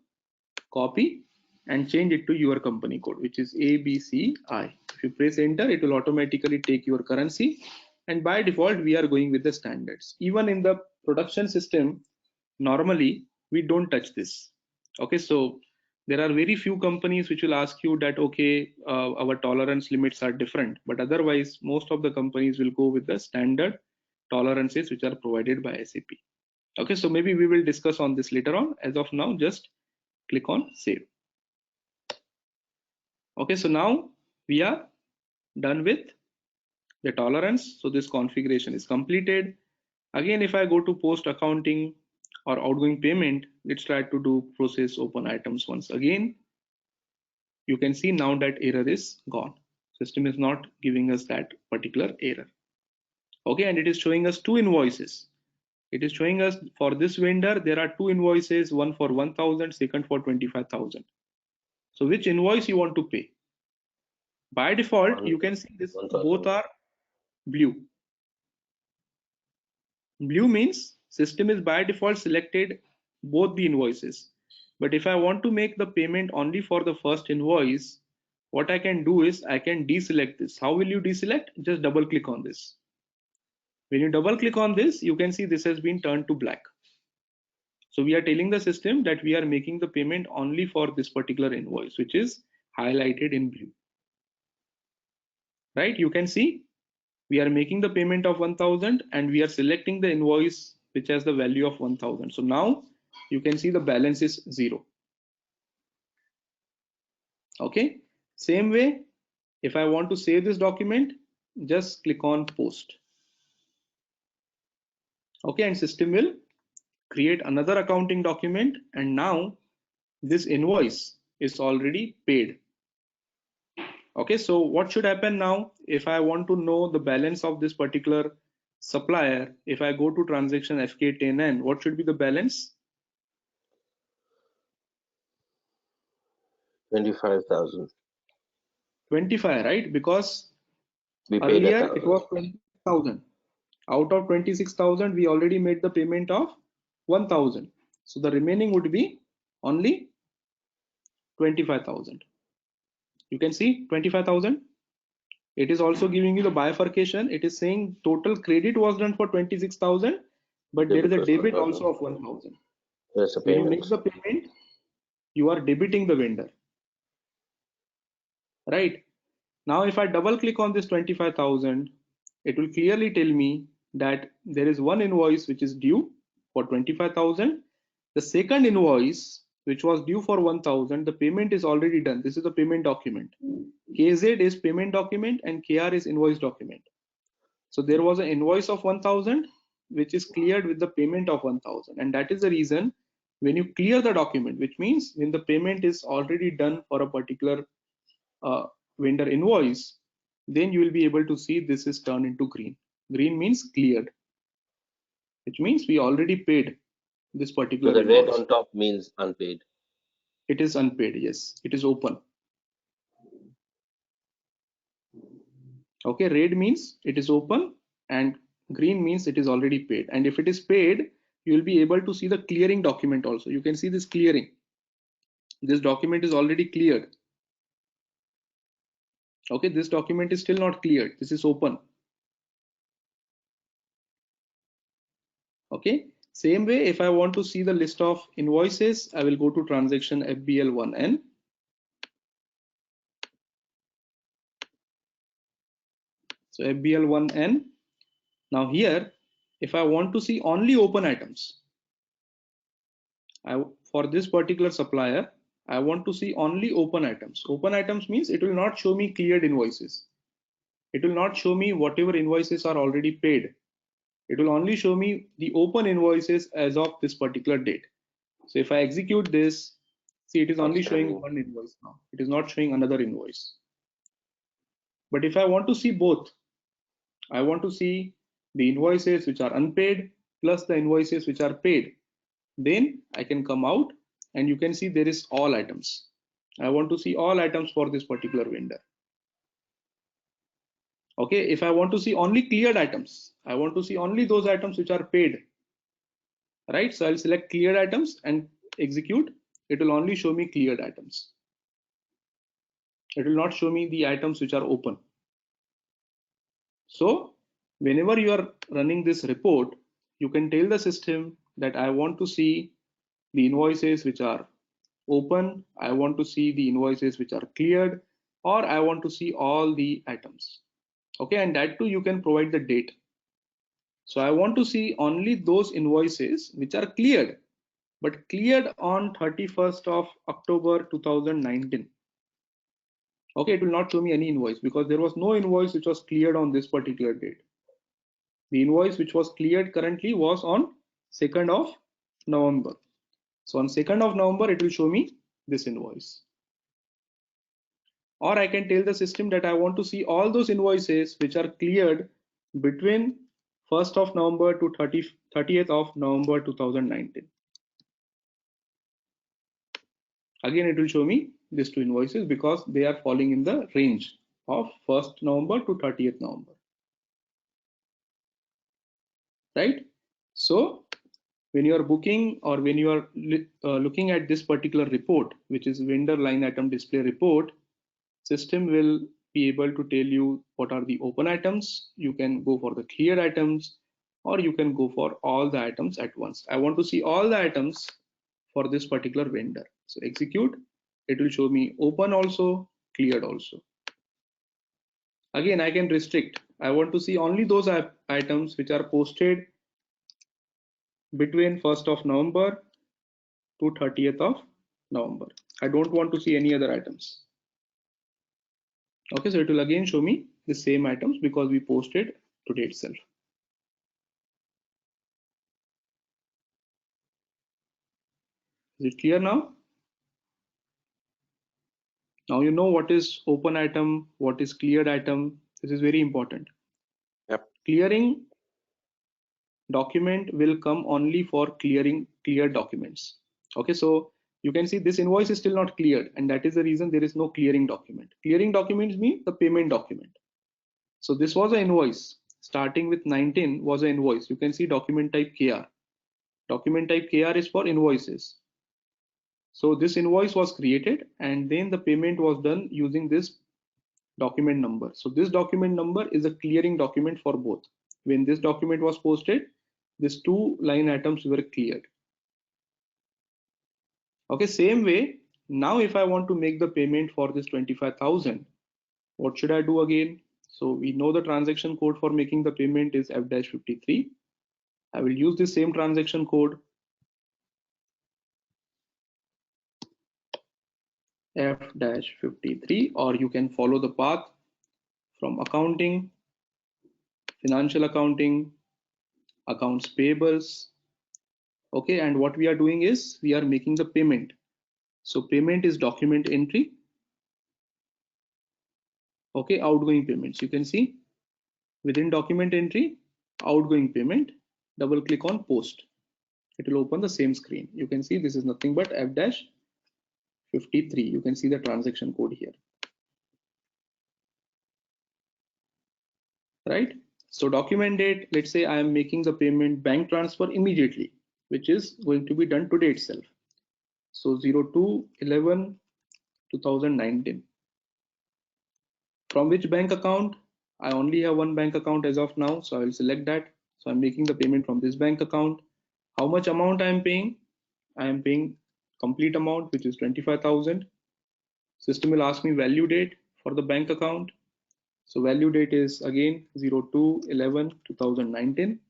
copy and change it to your company code, which is ABCI. If you press enter, it will automatically take your currency, and by default we are going with the standards. Even in the production system, normally we don't touch this. Okay, so there are very few companies which will ask you that okay, our tolerance limits are different, but otherwise most of the companies will go with the standard tolerances which are provided by SAP. Okay, so maybe we will discuss on this later on. As of now, just click on save. Okay, so now we are done with the tolerance. So this configuration is completed. Again, if I go to post accounting or outgoing payment, let's try to do process open items once again. You can see now that error is gone. System is not giving us that particular error. Okay, and it is showing us two invoices. It is showing us for this vendor, there are two invoices, one for 1,000, second for 25,000. So which invoice you want to pay? By default, you can see this both are blue. Blue means system is by default selected both the invoices. But if I want to make the payment only for the first invoice, what I can do is I can deselect this. How will you deselect? Just double click on this. When you double click on this, you can see this has been turned to black. So we are telling the system that we are making the payment only for this particular invoice, which is highlighted in blue. Right? You can see we are making the payment of 1,000 and we are selecting the invoice which has the value of 1,000. So now you can see the balance is 0. Okay. Same way, if I want to save this document, just click on post. Okay, and system will create another accounting document, and now this invoice is already paid. Okay, so what should happen now? If I want to know the balance of this particular supplier, if I go to transaction FK10N, what should be the balance? 25,000. 25, right? Because We paid earlier it was 20,000. Out of 26,000, we already made the payment of 1,000. So the remaining would be only 25,000. You can see 25,000. It is also giving you the bifurcation. It is saying total credit was done for 26,000, but there is a debit also of 1,000. There's a When you payment. make the payment, you are debiting the vendor. Right? Now, if I double click on this 25,000, it will clearly tell me that there is one invoice which is due for 25,000. The second invoice, which was due for 1,000, the payment is already done. This is the payment document. KZ is payment document and KR is invoice document. So there was an invoice of 1,000 which is cleared with the payment of 1,000, and that is the reason When you clear the document, which means when the payment is already done for a particular vendor invoice, then you will be able to see this is turned into green. Green means cleared, which means we already paid this So particular the red invoice. on top means unpaid. It is unpaid, yes, it is open. Okay, red means it is open and green means it is already paid. And if it is paid, you will be able to see the clearing document also. You can see this clearing. This document is already cleared. Okay, this document is still not cleared. This is open. Okay, same way, if I want to see the list of invoices, I will go to transaction FBL1N. So FBL1N. Now here, if I want to see only open items, for this particular supplier, I want to see only open items. Open items means it will not show me cleared invoices. It will not show me whatever invoices are already paid. It will only show me the open invoices as of this particular date. So if I execute this, see, it is only showing one invoice now. It is not showing another invoice. But if I want to see both, I want to see the invoices which are unpaid plus the invoices which are paid, then I can come out and you can see there is all items. I want to see all items for this particular vendor. Okay, if I want to see only cleared items, I want to see only those items which are paid, right? So I'll select cleared items and execute. It will only show me cleared items. It will not show me the items which are open. So whenever you are running this report, you can tell the system that I want to see the invoices which are open, I want to see the invoices which are cleared, or I want to see all the items. Okay, and that too you can provide the date. So I want to see only those invoices which are cleared, but cleared on 31st of October 2019. Okay, it will not show me any invoice because there was no invoice which was cleared on this particular date. The invoice which was cleared currently was on 2nd of November. So on 2nd of November, it will show me this invoice. Or I can tell the system that I want to see all those invoices which are cleared between 1st of November to 30th of November 2019. Again, it will show me these two invoices because they are falling in the range of 1st November to 30th November. Right? So when you are booking or when you are looking at this particular report, which is vendor line item display report, system will be able to tell you what are the open items. You can go for the cleared items or you can go for all the items at once. I want to see all the items for this particular vendor. So execute, it will show me open also, cleared also. Again, I can restrict. I want to see only those items which are posted between 1st of November to 30th of November. I don't want to see any other items. Okay, so it will again show me the same items because we posted today itself. Is it clear now? Now you know what is open item, what is cleared item. This is very important. Yep. Clearing document will come only for clearing cleared documents. Okay, so you can see this invoice is still not cleared, and that is the reason there is no clearing document. Clearing documents mean the payment document. So this was an invoice starting with 19 was an invoice. You can see document type KR. Document type KR is for invoices. So this invoice was created and then the payment was done using this document number. So this document number is a clearing document for both. When this document was posted, these two line items were cleared. Okay, same way, now if I want to make the payment for this 25,000, what should I do again? So we know the transaction code for making the payment is F-53. I will use the same transaction code F-53, or you can follow the path from accounting, financial accounting, accounts payables, Okay, and what we are doing is we are making the payment. So payment is document entry. Okay, outgoing payments. You can see within document entry, outgoing payment, double click on post. It will open the same screen. You can see this is nothing but F-53. You can see the transaction code here. Right? So document date, let's say I am making the payment bank transfer immediately, which is going to be done today itself. So 02/11/2019. From which bank account? I only have one bank account as of now, so I will select that. So I'm making the payment from this bank account. How much amount I am paying? I am paying complete amount, which is 25,000. System will ask me value date for the bank account. So value date is again 02/11/2019.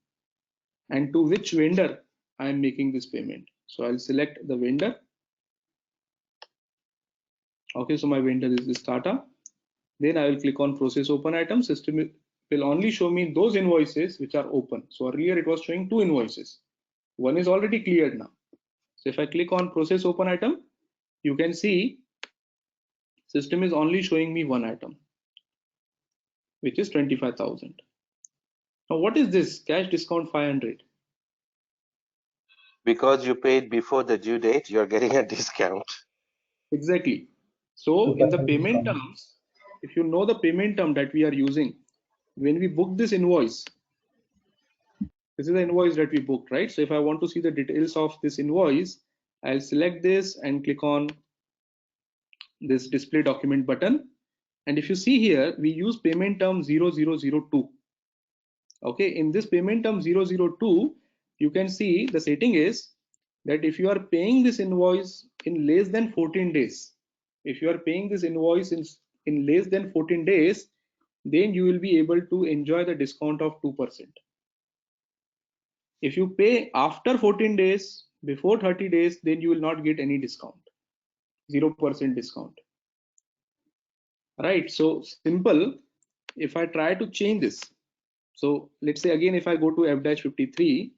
And to which vendor I am making this payment. So I'll select the vendor. Okay, so my vendor is this Tata. Then I will click on process open item. System will only show me those invoices which are open. So earlier it was showing 2 invoices. One is already cleared now. So if I click on process open item, you can see system is only showing me one item, which is 25,000. Now what is this cash discount 500? Because you paid before the due date, you're getting a discount. Exactly. So in the payment terms, if you know the payment term that we are using, when we book this invoice, this is the invoice that we booked, right? So if I want to see the details of this invoice, I'll select this and click on this display document button. And if you see here, we use payment term 0002. Okay, in this payment term 002, you can see the setting is that if you are paying this invoice in less than 14 days, if you are paying this invoice in less than 14 days, then you will be able to enjoy the discount of 2%. If you pay after 14 days, before 30 days, then you will not get any discount, 0% discount. Right, so simple. If I try to change this, so let's say again, if I go to F-53,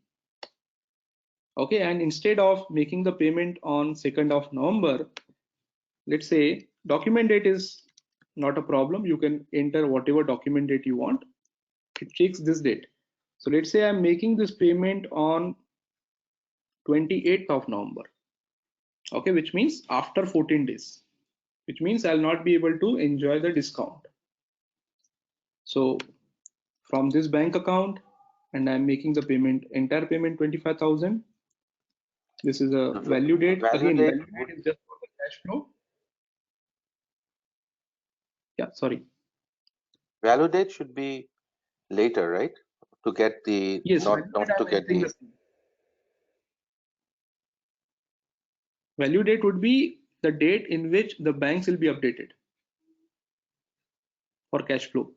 okay, and instead of making the payment on 2nd of November, let's say document date is not a problem. You can enter whatever document date you want. It checks this date. So let's say I'm making this payment on 28th of November. Okay, which means after 14 days, which means I'll not be able to enjoy the discount. So from this bank account, and I'm making the payment, entire payment 25,000. This is a value date. Again, value date is just for the cash flow. Yeah, sorry. Value date should be later, right? To get the Yes, not to get the value date would be the date in which the banks will be updated for cash flow.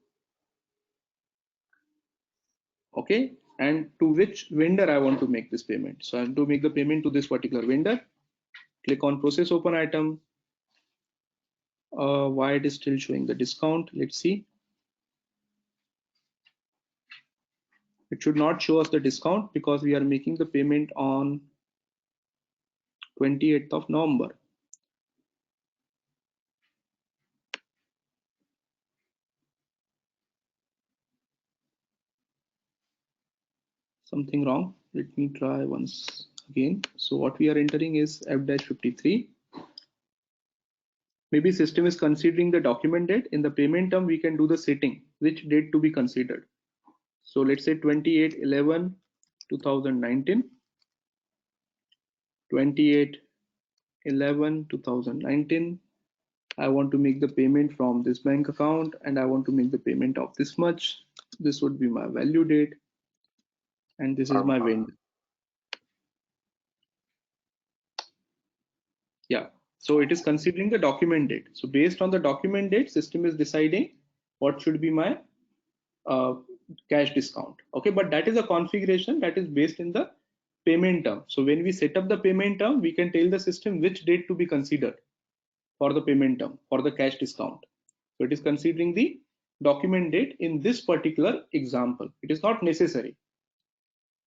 Okay, and to which vendor I want to make this payment. So I have to make the payment to this particular vendor. Click on process open item. Why it is still showing the discount? Let's see. It should not show us the discount because we are making the payment on 28th of November. Something wrong. Let me try once again. So what we are entering is F-53. Maybe system is considering the document date. In the payment term, we can do the setting, which date to be considered. So let's say 28/11/2019, 28/11/2019. I want to make the payment from this bank account and I want to make the payment of this much. This would be my value date. And this is my vendor. Yeah, so it is considering the document date. So based on the document date, system is deciding what should be my cash discount. Okay, but that is a configuration that is based in the payment term. So when we set up the payment term, we can tell the system which date to be considered for the payment term for the cash discount. So it is considering the document date in this particular example. It is not necessary.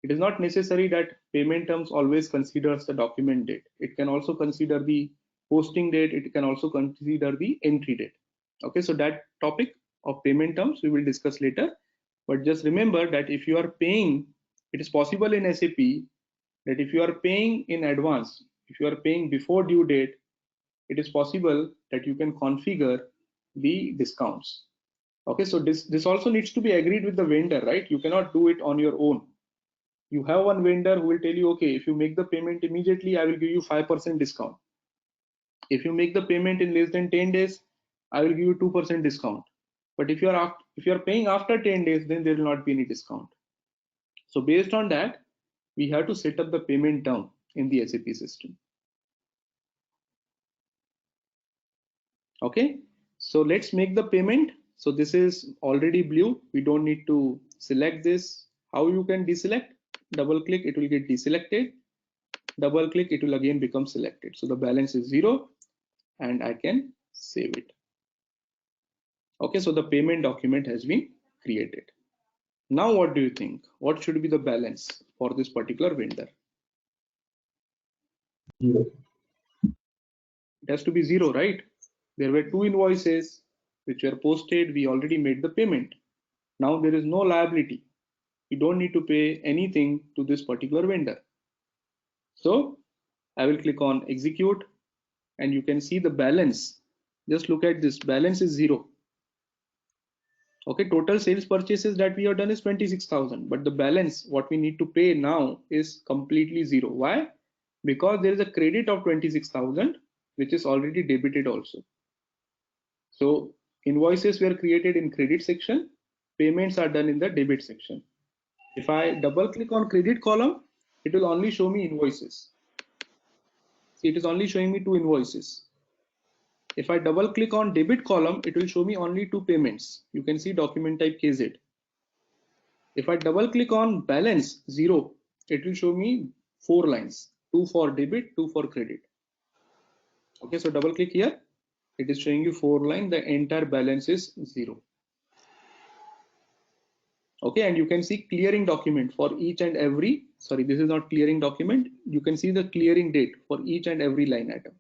It is not necessary that payment terms always considers the document date. It can also consider the posting date. It can also consider the entry date. Okay, so that topic of payment terms we will discuss later. But just remember that if you are paying, it is possible in SAP that if you are paying in advance, if you are paying before due date, it is possible that you can configure the discounts. Okay, so this also needs to be agreed with the vendor, right? You cannot do it on your own. You have one vendor who will tell you, okay, if you make the payment immediately, I will give you 5% discount. If you make the payment in less than 10 days, I will give you 2% discount. But if you are paying after 10 days, then there will not be any discount. So based on that, we have to set up the payment term in the SAP system. Okay, so let's make the payment. So this is already blue. We don't need to select this. How you can deselect? Double click, it will get deselected. Double click, it will again become selected. So the balance is 0 and I can save it. Okay, so the payment document has been created. Now what do you think? What should be the balance for this particular vendor? 0. It has to be 0, right? There were 2 invoices which were posted. We already made the payment. Now there is no liability. You don't need to pay anything to this particular vendor. So I will click on execute and you can see the balance. Just look at this, balance is 0. Okay, total sales purchases that we have done is 26,000, but the balance what we need to pay now is completely 0. Why? Because there is a credit of 26,000 which is already debited also. So invoices were created in credit section, payments are done in the debit section. If I double click on credit column, it will only show me invoices. See, it is only showing me 2 invoices. If I double click on debit column, it will show me only 2 payments. You can see document type KZ. If I double click on balance 0, it will show me 4 lines, 2 for debit, 2 for credit. Okay, so double click here. It is showing you 4 lines. The entire balance is 0. Okay, and you can see clearing document for each and every, sorry, this is not clearing document. You can see the clearing date for each and every line item.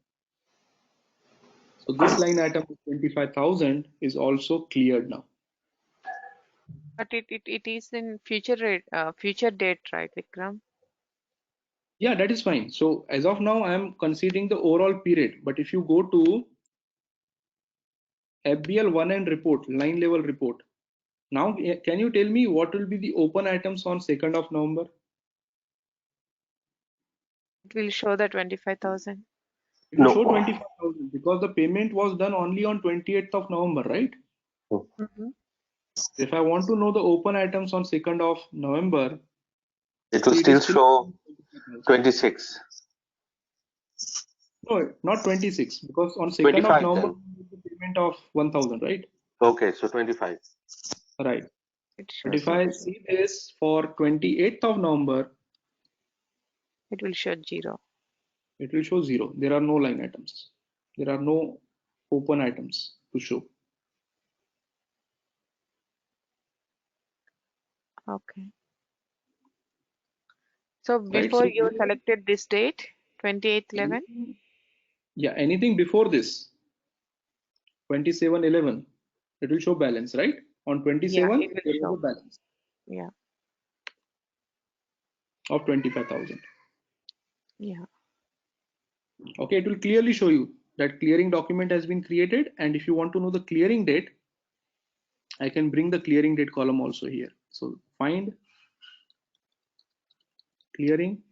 So this line item 25,000 is also cleared now. But it is in future date, right, Vikram? Yeah, that is fine. So as of now, I am considering the overall period. But if you go to FBL 1 and report, line level report. Now, can you tell me what will be the open items on 2nd of November? It will show the 25,000. It will No. show 25,000 because the payment was done only on 28th of November, right? Mm-hmm. If I want to know the open items on 2nd of November, It will see, still show 26. No, not 26 because on 2nd of 25 November, then. we made the payment of 1,000, right? Okay, so 25. Right. It But shows if I see this for 28th of November, it will show 0. it will show 0. There are no line items. There are no open items to show. Okay. So Right. before So you selected this date, 28/11. yeah, anything before this 27/11, it will show balance, right? On 27, Yeah, it will there is show. a balance Yeah. of 25,000. Yeah. Okay, it will clearly show you that clearing document has been created. And if you want to know the clearing date, I can bring the clearing date column also here. So find clearing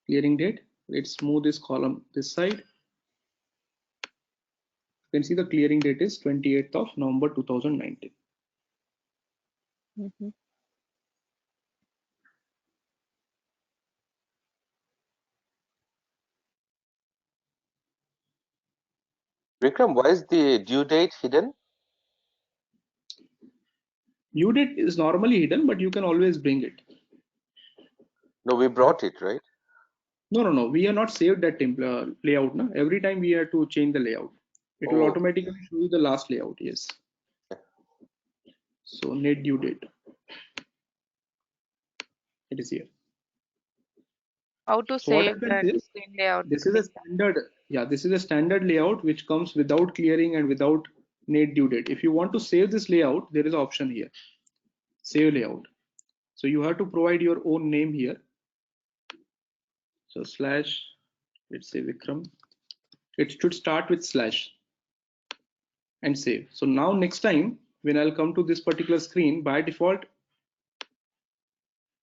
date. Let's move this column this side. You can see the clearing date is 28th of November 2019. Mm-hmm. Vikram, why is the due date hidden? Due date is normally hidden, but you can always bring it. No, we brought it, right? No. We have not saved that layout. No? Every time we have to change the layout. It will automatically show you the last layout. Yes. So net due date. It is here. How to So what save happens that is, screen layout this is a like that? standard, yeah, this is a standard layout which comes without clearing and without net due date. If you want to save this layout, there is an option here, save layout. So you have to provide your own name here. So slash, let's say Vikram. It should start with slash and save. So now next time when I'll come to this particular screen, by default,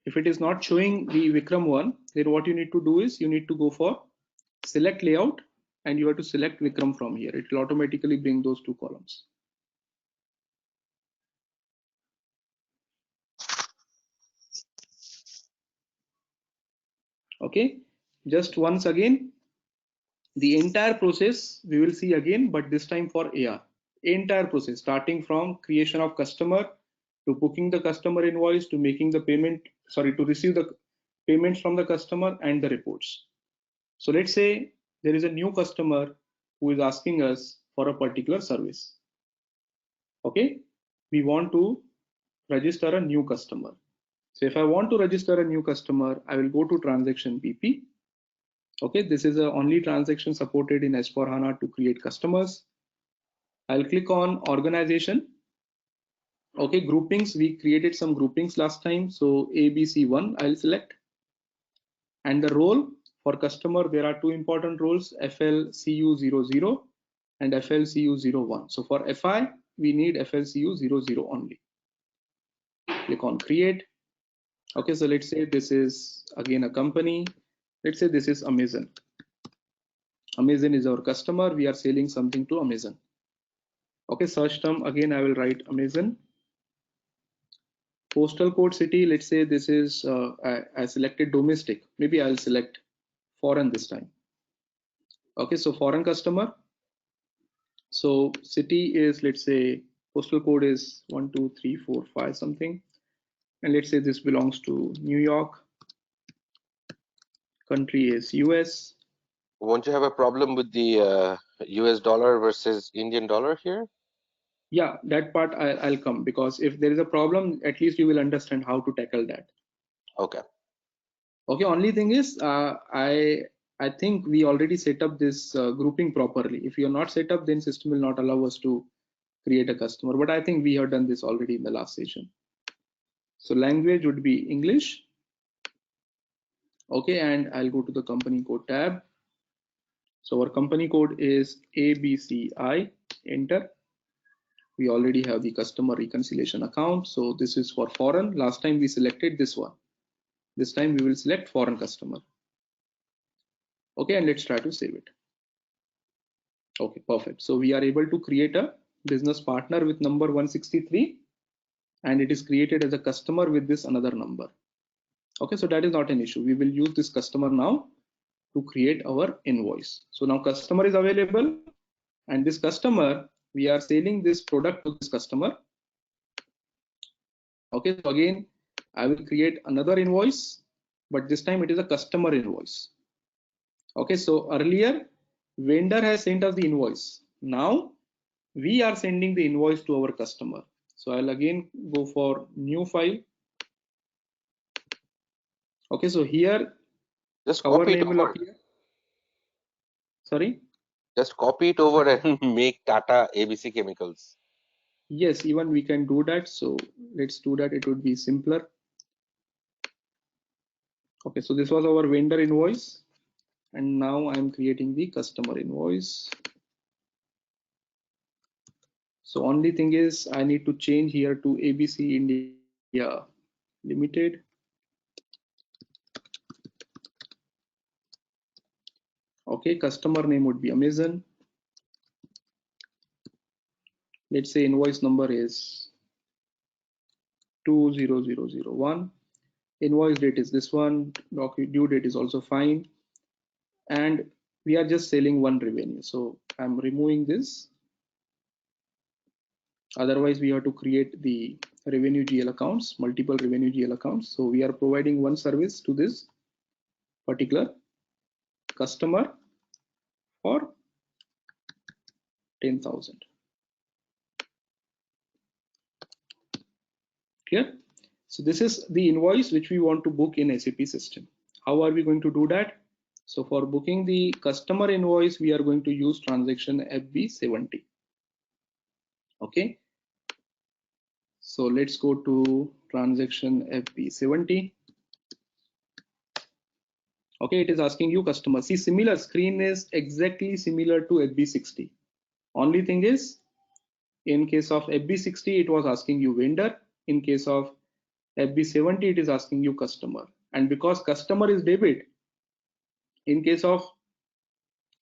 if it is not showing the Vikram one, then what you need to do is you need to go for select layout and you have to select Vikram from here. It will automatically bring those two columns. Okay, just once again, the entire process we will see again, but this time for AR. Entire process starting from creation of customer to booking the customer invoice to making the payment, sorry, to receive the payments from the customer and the reports. So let's say there is a new customer who is asking us for a particular service. Okay, we want to register a new customer. So if I want to register a new customer, I will go to transaction BP. Okay, this is the only transaction supported in S/4HANA to create customers. I'll click on organization. Okay, groupings, we created some groupings last time. So ABC1 I'll select. And the role for customer, there are two important roles, FLCU00 and FLCU01. So for FI, we need FLCU00 only. Click on create. Okay, so let's say this is again a company. Let's say this is Amazon. Amazon is our customer. We are selling something to Amazon. Okay, search term again I will write Amazon. Postal code city, let's say this is I selected domestic. Maybe I'll select foreign this time. Okay, so foreign customer. So city is, let's say postal code is 12345 something, and let's say this belongs to New York. Country is US. Won't you have a problem with the US dollar versus Indian dollar here? Yeah, that part I'll come, because if there is a problem, at least you will understand how to tackle that. Okay. Okay, only thing is I think we already set up this grouping properly. If you are not set up, then system will not allow us to create a customer, but I think we have done this already in the last session. So language would be English. Okay, and I'll go to the company code tab. So our company code is ABCI, enter. We already have the customer reconciliation account. So this is for foreign. Last time we selected this one. This time we will select foreign customer. Okay, and let's try to save it. Okay, perfect. So we are able to create a business partner with number 163, and it is created as a customer with this another number. Okay, so that is not an issue. We will use this customer now to create our invoice. So now customer is available, and this customer, we are selling this product to this customer. Okay, so again, I will create another invoice, but this time it is a customer invoice. Okay, so earlier vendor has sent us the invoice. Now we are sending the invoice to our customer. So I'll again go for new file. Okay, so here Just our copy it name will over. appear. Sorry. Just copy it over and make Tata ABC Chemicals. Yes, even we can do that. So let's do that. It would be simpler. Okay, so this was our vendor invoice, and now I'm creating the customer invoice. So only thing is I need to change here to ABC India Limited. Okay, customer name would be Amazon. Let's say invoice number is 20001. Invoice date is this one. Due date is also fine. And we are just selling one revenue. So I'm removing this. Otherwise, we have to create the revenue GL accounts, multiple revenue GL accounts. So we are providing one service to this particular customer for 10,000. Clear? So this is the invoice which we want to book in SAP system. How are we going to do that? So for booking the customer invoice, we are going to use transaction FB70. Okay. So let's go to transaction FB70. Okay, it is asking you customer. See, similar screen is exactly similar to FB60. Only thing is, in case of FB60, it was asking you vendor. In case of FB70, it is asking you customer. And because customer is debit, in case of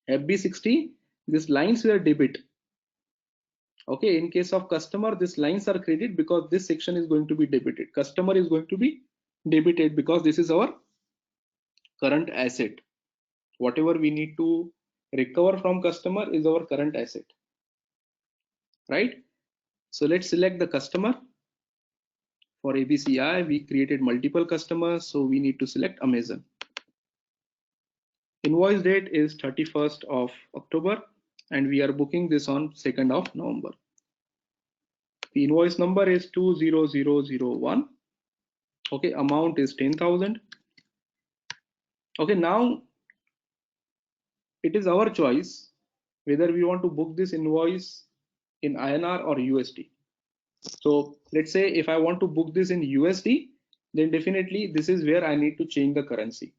FB60, these lines were debit. Okay, in case of customer, these lines are credit because this section is going to be debited. Customer is going to be debited because this is our current asset. Whatever we need to recover from customer is our current asset, right? So let's select the customer. For ABCI, we created multiple customers, so we need to select Amazon. Invoice date is 31st of October, and we are booking this on 2nd of November. The invoice number is 20001. Okay, amount is 10,000. Okay, now it is our choice whether we want to book this invoice in INR or USD. So let's say if I want to book this in USD, then definitely this is where I need to change the currency.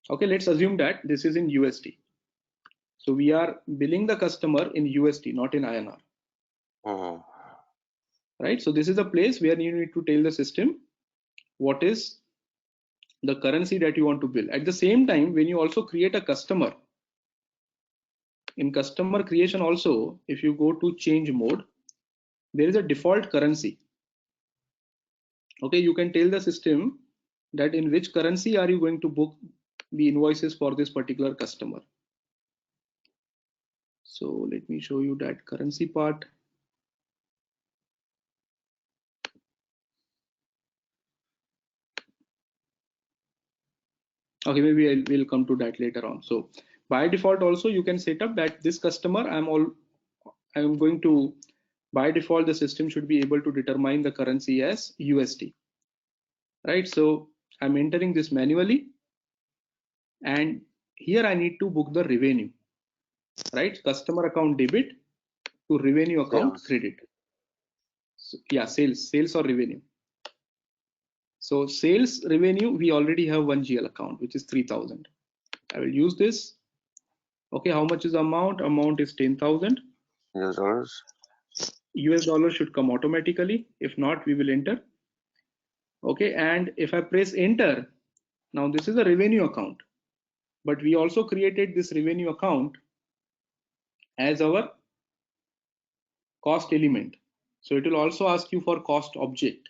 Okay, let's assume that this is in USD. So we are billing the customer in USD, not in INR. Right? So this is a place where you need to tell the system what is the currency that you want to bill. At the same time, when you also create a customer, in customer creation also, if you go to change mode, there is a default currency. Okay, you can tell the system that in which currency are you going to book the invoices for this particular customer. So let me show you that currency part. Okay, maybe I will come to that later on. So by default also you can set up that this customer I'm going to, by default the system should be able to determine the currency as USD, right? So I'm entering this manually, and here I need to book the revenue, right? Customer account debit to revenue account credit. So, yeah, sales or revenue. So sales revenue, we already have one GL account, which is 3,000. I will use this. Okay, how much is the amount? Amount is 10,000. US dollar should come automatically. If not, we will enter. Okay, and if I press enter, now this is a revenue account, but we also created this revenue account as our cost element. So it will also ask you for cost object.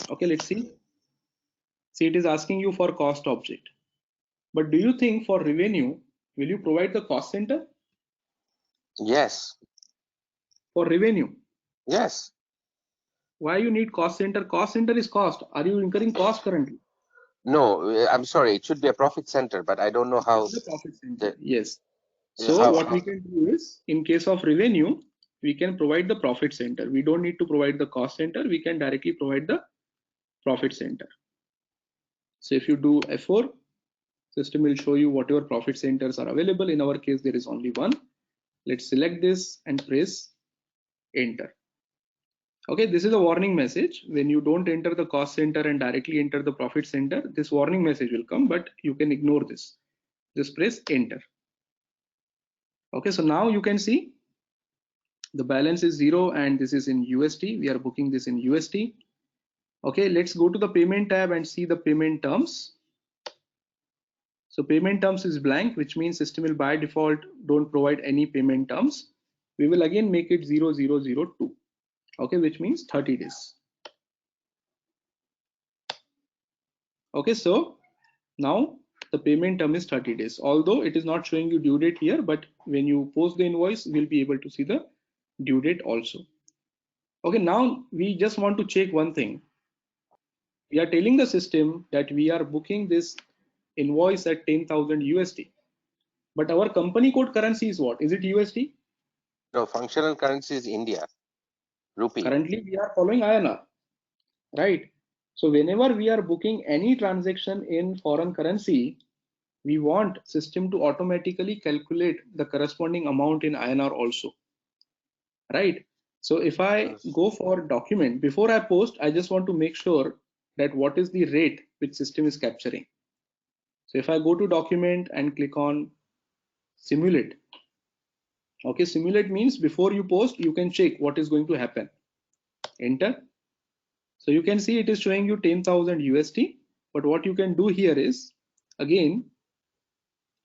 Okay, let's see. See, it is asking you for cost object. But do you think for revenue, will you provide the cost center? Yes. For revenue? Yes. Why you need cost center? Cost center is cost. Are you incurring cost currently? No, I'm sorry. It should be a profit center, but I don't know how. The profit center. Yes. So how, what we can do is, in case of revenue, we can provide the profit center. We don't need to provide the cost center. We can directly provide the profit center. So if you do F4, system will show you whatever profit centers are available. In our case, there is only one. Let's select this and press enter. Okay, this is a warning message. When you don't enter the cost center and directly enter the profit center, this warning message will come, but you can ignore this. Just press enter. Okay, so now you can see the balance is 0 and this is in USD. We are booking this in USD. Okay, let's go to the payment tab and see the payment terms. So payment terms is blank, which means system will by default don't provide any payment terms. We will again make it 0002. Okay, which means 30 days. Okay, so now the payment term is 30 days. Although it is not showing you due date here, but when you post the invoice, we'll be able to see the due date also. Okay, now we just want to check one thing. We are telling the system that we are booking this invoice at 10,000 USD, but our company code currency is what? Is it USD? No, functional currency is India, rupee. Currently we are following INR, right? So whenever we are booking any transaction in foreign currency, we want system to automatically calculate the corresponding amount in INR also, right? So if I go for document, before I post, I just want to make sure that what is the rate which system is capturing. So if I go to document and click on simulate, okay, simulate means before you post, you can check what is going to happen. Enter. So you can see it is showing you 10,000 USD. But what you can do here is, again,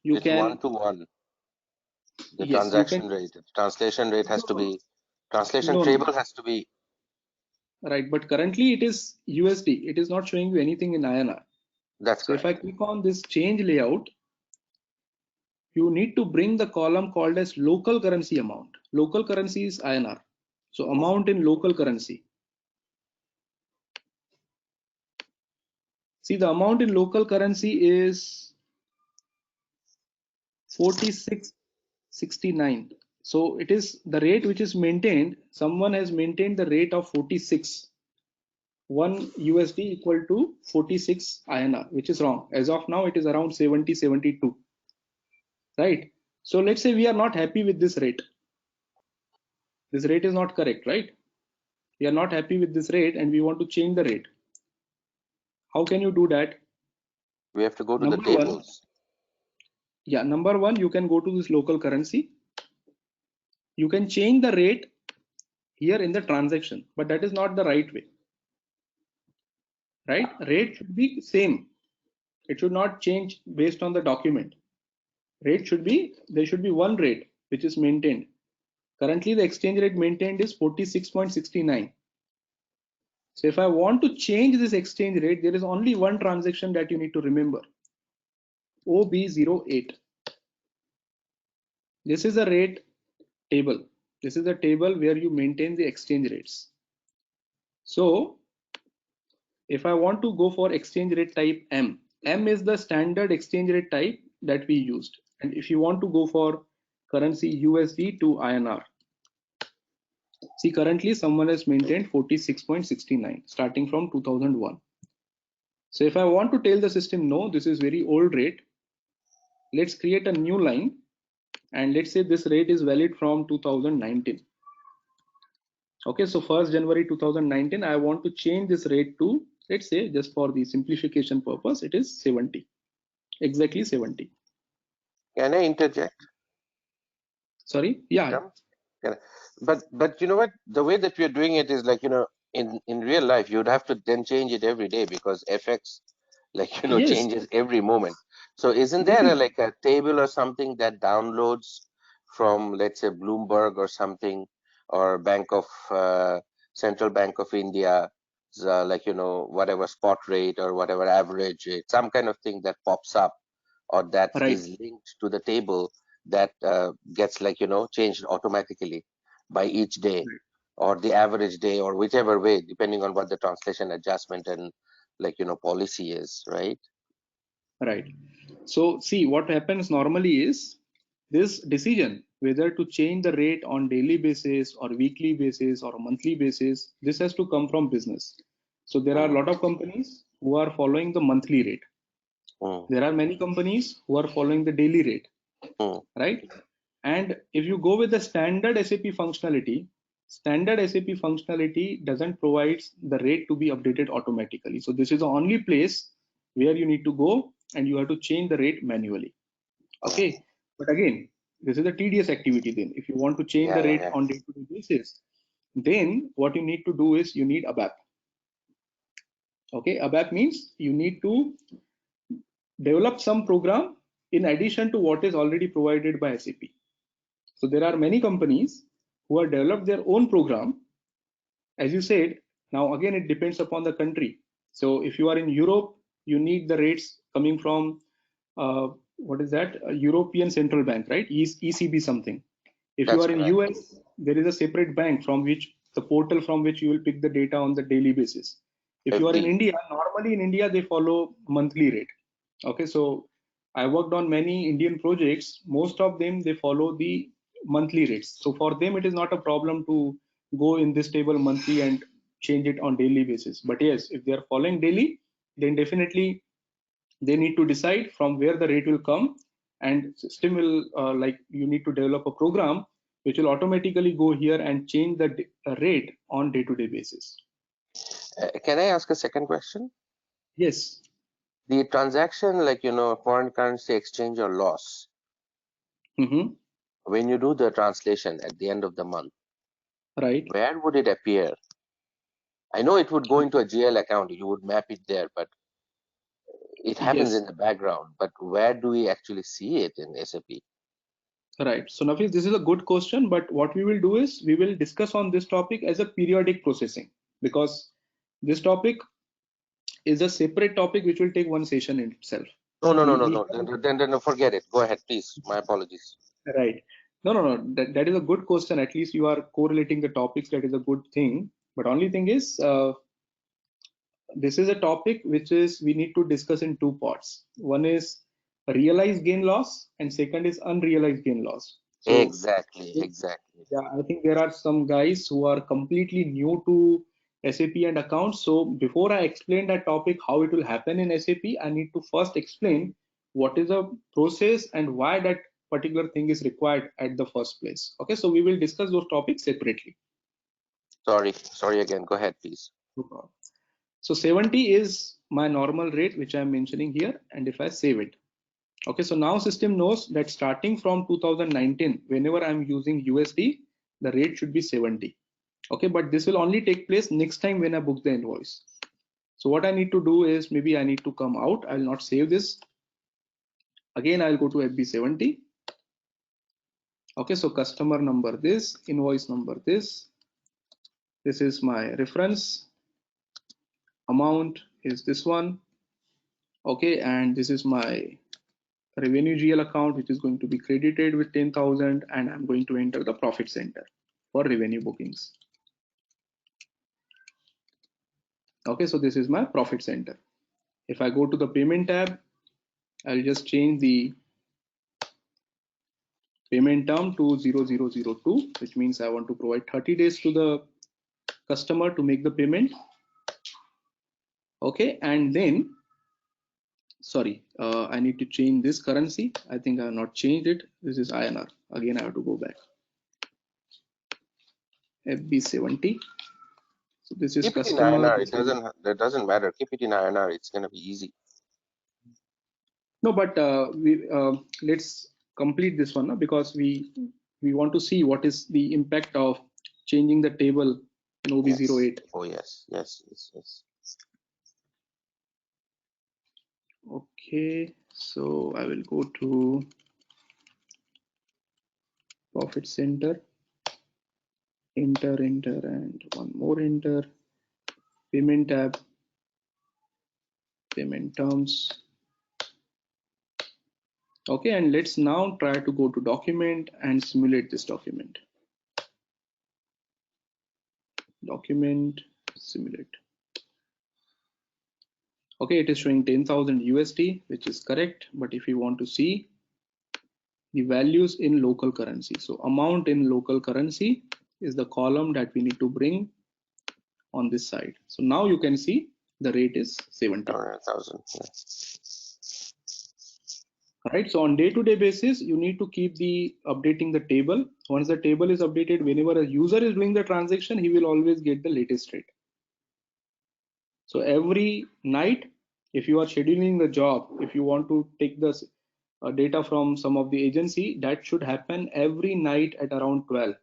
you It's can, 1-to-1. The yes, you transaction can, rate, translation rate has to be, translation no, no, table has to be. right. But currently it is USD. It is not showing you anything in INR. That's So if I correct. click on this change layout, you need to bring the column called as local currency amount. Local currency is INR. So amount in local currency. See, the amount in local currency is 46.69. So it is the rate which is maintained. Someone has maintained the rate of 46. 1 USD equal to 46 INR, which is wrong. As of now, it is around 70, 72. Right? So let's say we are not happy with this rate. This rate is not correct, right? We are not happy with this rate and we want to change the rate. How can you do that? We have to go to the Number one, tables. yeah, number one, you can go to this local currency. You can change the rate here in the transaction, but that is not the right way. Right? Rate should be same. It should not change based on the document. Rate should be, there should be one rate which is maintained. Currently, the exchange rate maintained is 46.69. So if I want to change this exchange rate, there is only one transaction that you need to remember. OB08. This is a rate table. This is a table where you maintain the exchange rates. So if I want to go for exchange rate type M, M is the standard exchange rate type that we used. And if you want to go for currency USD to INR, see, currently someone has maintained 46.69 starting from 2001. So if I want to tell the system, no, this is very old rate, let's create a new line and let's say this rate is valid from 2019. Okay, so 1st January 2019, I want to change this rate to, let's say, just for the simplification purpose, it is 70, exactly 70. Can I interject? Sorry, yeah, Come. But you know what? The way that we are doing it is like, in real life, you'd have to then change it every day because FX, like, yes, changes every moment. So isn't there then, like a table or something that downloads from, let's say, Bloomberg or something, or Central Bank of India, like, whatever spot rate or whatever average rate, some kind of thing that pops up or that right, is linked to the table that gets like changed automatically by each day or the average day or whichever way, depending on what the translation adjustment and like policy is, right? right. So see, what happens normally is this decision whether to change the rate on daily basis or weekly basis or monthly basis, this has to come from business. So there are a Mm, lot of companies who are following the monthly rate. mm, There are many companies who are following the daily rate, mm. right? And if you go with the standard SAP functionality doesn't provide the rate to be updated automatically. So this is the only place where you need to go and you have to change the rate manually. Okay, but again, this is a tedious activity. Then if you want to change Yeah, the yeah, rate yeah. on day-to-day basis, then what you need to do is you need ABAP. Okay, ABAP means you need to develop some program in addition to what is already provided by SAP. So there are many companies who have developed their own program. As you said, now again it depends upon the country. So if you are in Europe, you need the rates coming from what is that? European Central Bank, right? ECB something. If you That's are in correct. US, there is a separate bank from which the portal from which you will pick the data on the daily basis. If you are in FD. India, normally in India they follow monthly rate. Okay, so I worked on many Indian projects. Most of them they follow the monthly rates. So for them it is not a problem to go in this table monthly and change it on daily basis. But yes, if they are following daily, then definitely they need to decide from where the rate will come, and system will like you need to develop a program which will automatically go here and change the rate on day-to-day basis. Can I ask a second question? Yes. The transaction, like, foreign currency exchange or loss, when you do the translation at the end of the month, Right. where would it appear? I know it would go into a GL account, you would map it there, but it happens Yes. in the background. But where do we actually see it in SAP? Right. So Nafis, this is a good question, but what we will do is we will discuss on this topic as a periodic processing, because this topic is a separate topic which will take one session in itself. No. Then forget it. Go ahead, please. My apologies. Right. No. That is a good question. At least you are correlating the topics. That is a good thing. But only thing is, this is a topic which is we need to discuss in two parts. One is realized gain loss, and second is unrealized gain loss. So Exactly. yeah, I think there are some guys who are completely new to SAP and accounts. So before I explain that topic, how it will happen in SAP, I need to first explain what is the process and why that particular thing is required at the first place. Okay, so we will discuss those topics separately. Sorry again. Go ahead, please. So 70 is my normal rate, which I'm mentioning here, and if I save it. Okay, so now system knows that starting from 2019, whenever I'm using USD, the rate should be 70. Okay, but this will only take place next time when I book the invoice. So what I need to do is, maybe I need to come out. I'll not save this. Again, I'll go to FB70. Okay, so customer number this, invoice number this. This is my reference. Amount is this one. Okay, and this is my revenue GL account, which is going to be credited with 10,000, and I'm going to enter the profit center for revenue bookings. Okay, so this is my profit center. If I go to the payment tab, I'll just change the payment term to 0002, which means I want to provide 30 days to the customer to make the payment. Okay, and then sorry, I need to change this currency. I think I have not changed it. This is INR. Again, I have to go back. FB70. So this is Keep it in customer. INR. It doesn't matter. Keep it in INR. It's gonna be easy. No, but let's complete this one, because we want to see what is the impact of changing the table in OB08. Oh yes. Okay, so I will go to profit center, enter, and one more enter, payment tab, payment terms. Okay, and let's now try to go to document and simulate this document. Document, simulate. Okay, it is showing 10,000 USD, which is correct. But if you want to see the values in local currency, so amount in local currency is the column that we need to bring on this side. So now you can see the rate is 70. 100,000. Yeah. Right. So on day-to-day basis, you need to keep the updating the table. Once the table is updated, whenever a user is doing the transaction, he will always get the latest rate. So every night, if you are scheduling the job, if you want to take the data from some of the agency, that should happen every night at around 12.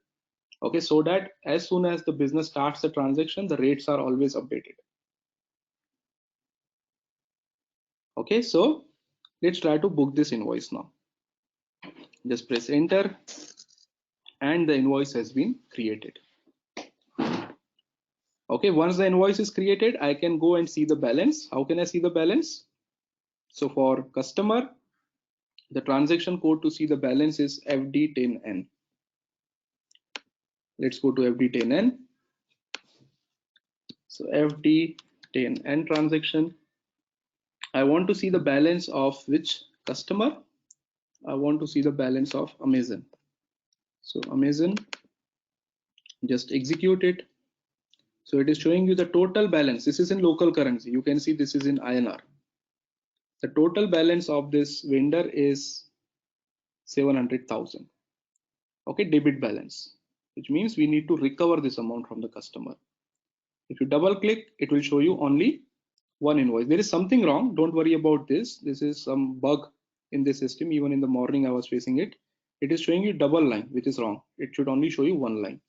Okay, so that as soon as the business starts the transaction, the rates are always updated. Okay, so let's try to book this invoice now. Just press enter, and the invoice has been created. Okay, once the invoice is created, I can go and see the balance. How can I see the balance? So for customer, the transaction code to see the balance is FD10N. Let's go to FD10N. So FD10N transaction. I want to see the balance of which customer? I want to see the balance of Amazon. So Amazon, just execute it. So it is showing you the total balance. This is in local currency. You can see this is in INR. The total balance of this vendor is 700,000. Okay, debit balance, which means we need to recover this amount from the customer. If you double click, it will show you only one invoice. There is something wrong. Don't worry about this. This is some bug in the system. Even in the morning, I was facing it. It is showing you double line, which is wrong. It should only show you one line.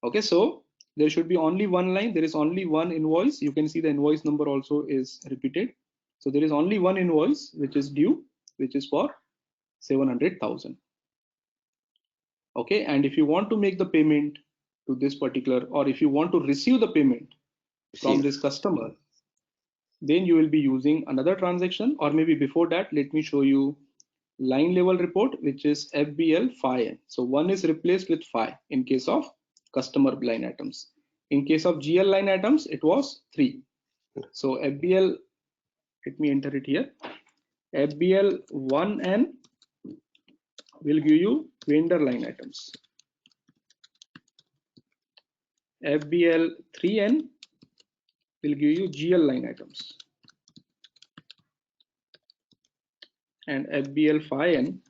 Okay, so there should be only one line. There is only one invoice. You can see the invoice number also is repeated. So there is only one invoice which is due, which is for 700,000. Okay, and if you want to make the payment to this particular, or if you want to receive the payment from this customer, then you will be using another transaction, or maybe before that, let me show you line level report, which is FBL phi. So one is replaced with phi in case of customer line items. In case of GL line items, it was 3. So FBL, let me enter it here. FBL 1N will give you vendor line items. FBL 3N will give you GL line items. And FBL phi N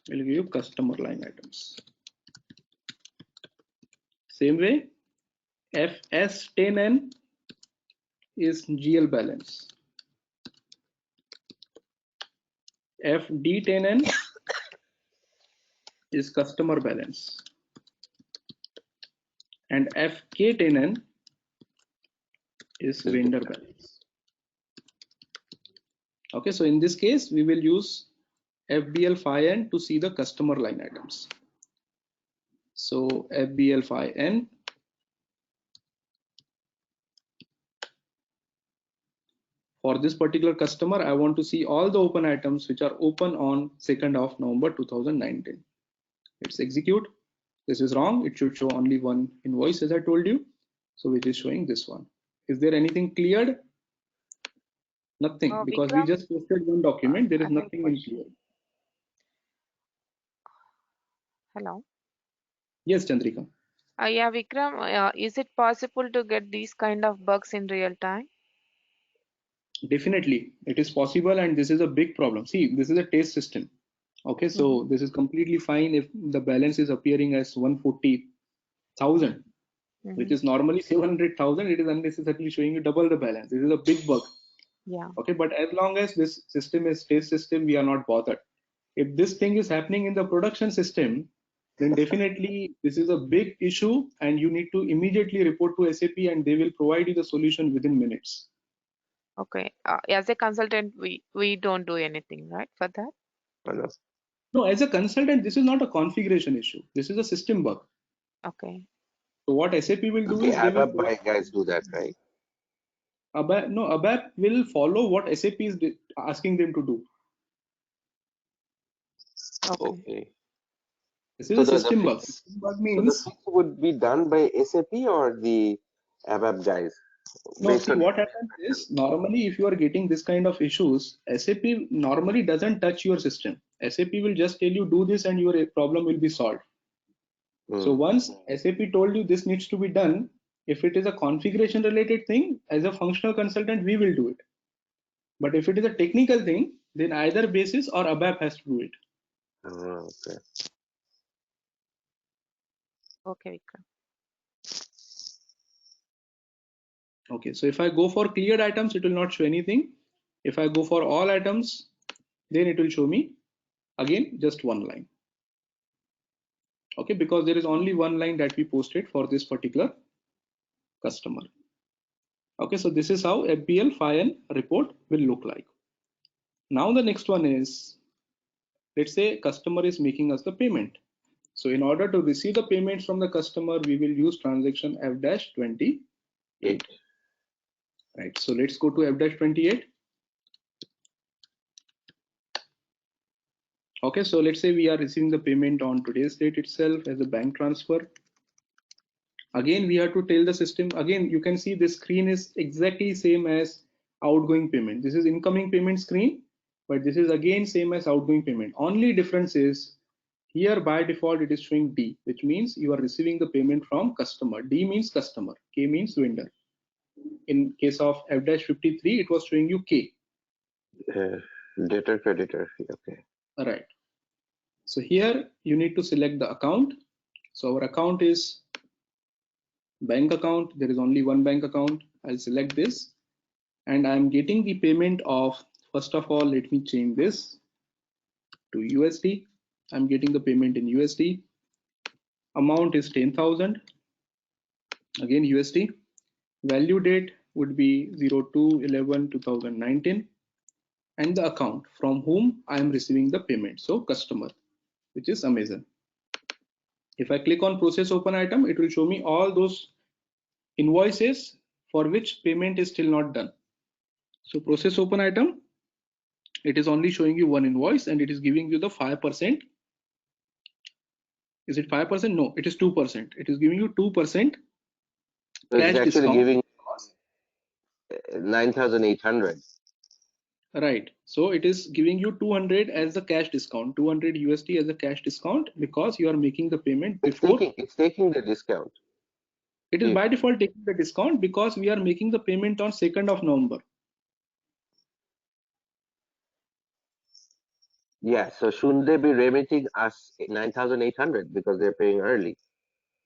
will give you customer line items. Same way, FS10N is GL balance. FD10N is customer balance. And FK10N is vendor balance. Okay, so in this case, we will use FBL phi N to see the customer line items. So FBL phi N for this particular customer, I want to see all the open items which are open on 2nd of November 2019. Let's execute. This is wrong. It should show only one invoice, as I told you. So which is showing this one. Is there anything cleared? Nothing, because we Vikram, just posted one document. There I is have a nothing in question. clear. Hello. Yes, Chandrika. Yeah, Vikram, is it possible to get these kind of bugs in real time? Definitely, it is possible, and this is a big problem. See, this is a taste system. Okay, so this is completely fine if the balance is appearing as 140,000, which is normally 700,000. It is unnecessarily showing you double the balance. This is a big bug. Yeah. Okay, but as long as this system is taste system, we are not bothered. If this thing is happening in the production system, then definitely this is a big issue, and you need to immediately report to SAP, and they will provide you the solution within minutes. Okay. As a consultant, we don't do anything, right, for that? No, as a consultant, this is not a configuration issue. This is a system bug. Okay. So what SAP will do The is they will ABAP guys do that, right? ABAP will follow what SAP is asking them to do. Okay. This is So a system bug. fix, System bug so the means fix would be done by SAP or the ABAP guys? no. See, what happens is normally if you are getting this kind of issues, SAP normally doesn't touch your system. SAP will just tell you do this and your problem will be solved. So once SAP told you this needs to be done, if it is a configuration related thing, as a functional consultant, we will do it. But if it is a technical thing, then either Basis or ABAP has to do it. Okay. Okay, Vikram. Okay, so if I go for cleared items, it will not show anything. If I go for all items, then it will show me again just one line. Okay, because there is only one line that we posted for this particular customer. Okay, so this is how FBL phi N report will look like. Now the next one is, let's say customer is making us the payment. So in order to receive the payments from the customer, we will use transaction F-28. Right, so let's go to F-28. Okay, so let's say we are receiving the payment on today's date itself as a bank transfer. Again, we have to tell the system, again, you can see this screen is exactly same as outgoing payment. This is incoming payment screen, but this is again same as outgoing payment. Only difference is Here by default it is showing D, which means you are receiving the payment from customer. D means customer, K means vendor. In case of F-53, it was showing you K. Debtor, creditor. Okay. All right. So here you need to select the account. So our account is bank account. There is only one bank account. I'll select this, and I'm getting the payment of, first of all, let me change this to USD. I'm getting the payment in USD. Amount is 10,000. Again USD. Value date would be 02/11/2019, and the account from whom I am receiving the payment. So customer, which is Amazon. If I click on process open item, it will show me all those invoices for which payment is still not done. So process open item, it is only showing you one invoice and it is giving you the 5%. Is it 5%? No, it is 2%. It is giving you 2% So cash it's actually discount. giving 9,800. Right. So it is giving you 200 as the cash discount, 200 USD as a cash discount, because you are making the payment before. It's taking the discount. It is by default taking the discount because we are making the payment on 2nd of November. Yeah, so shouldn't they be remitting us 9,800 because they're paying early?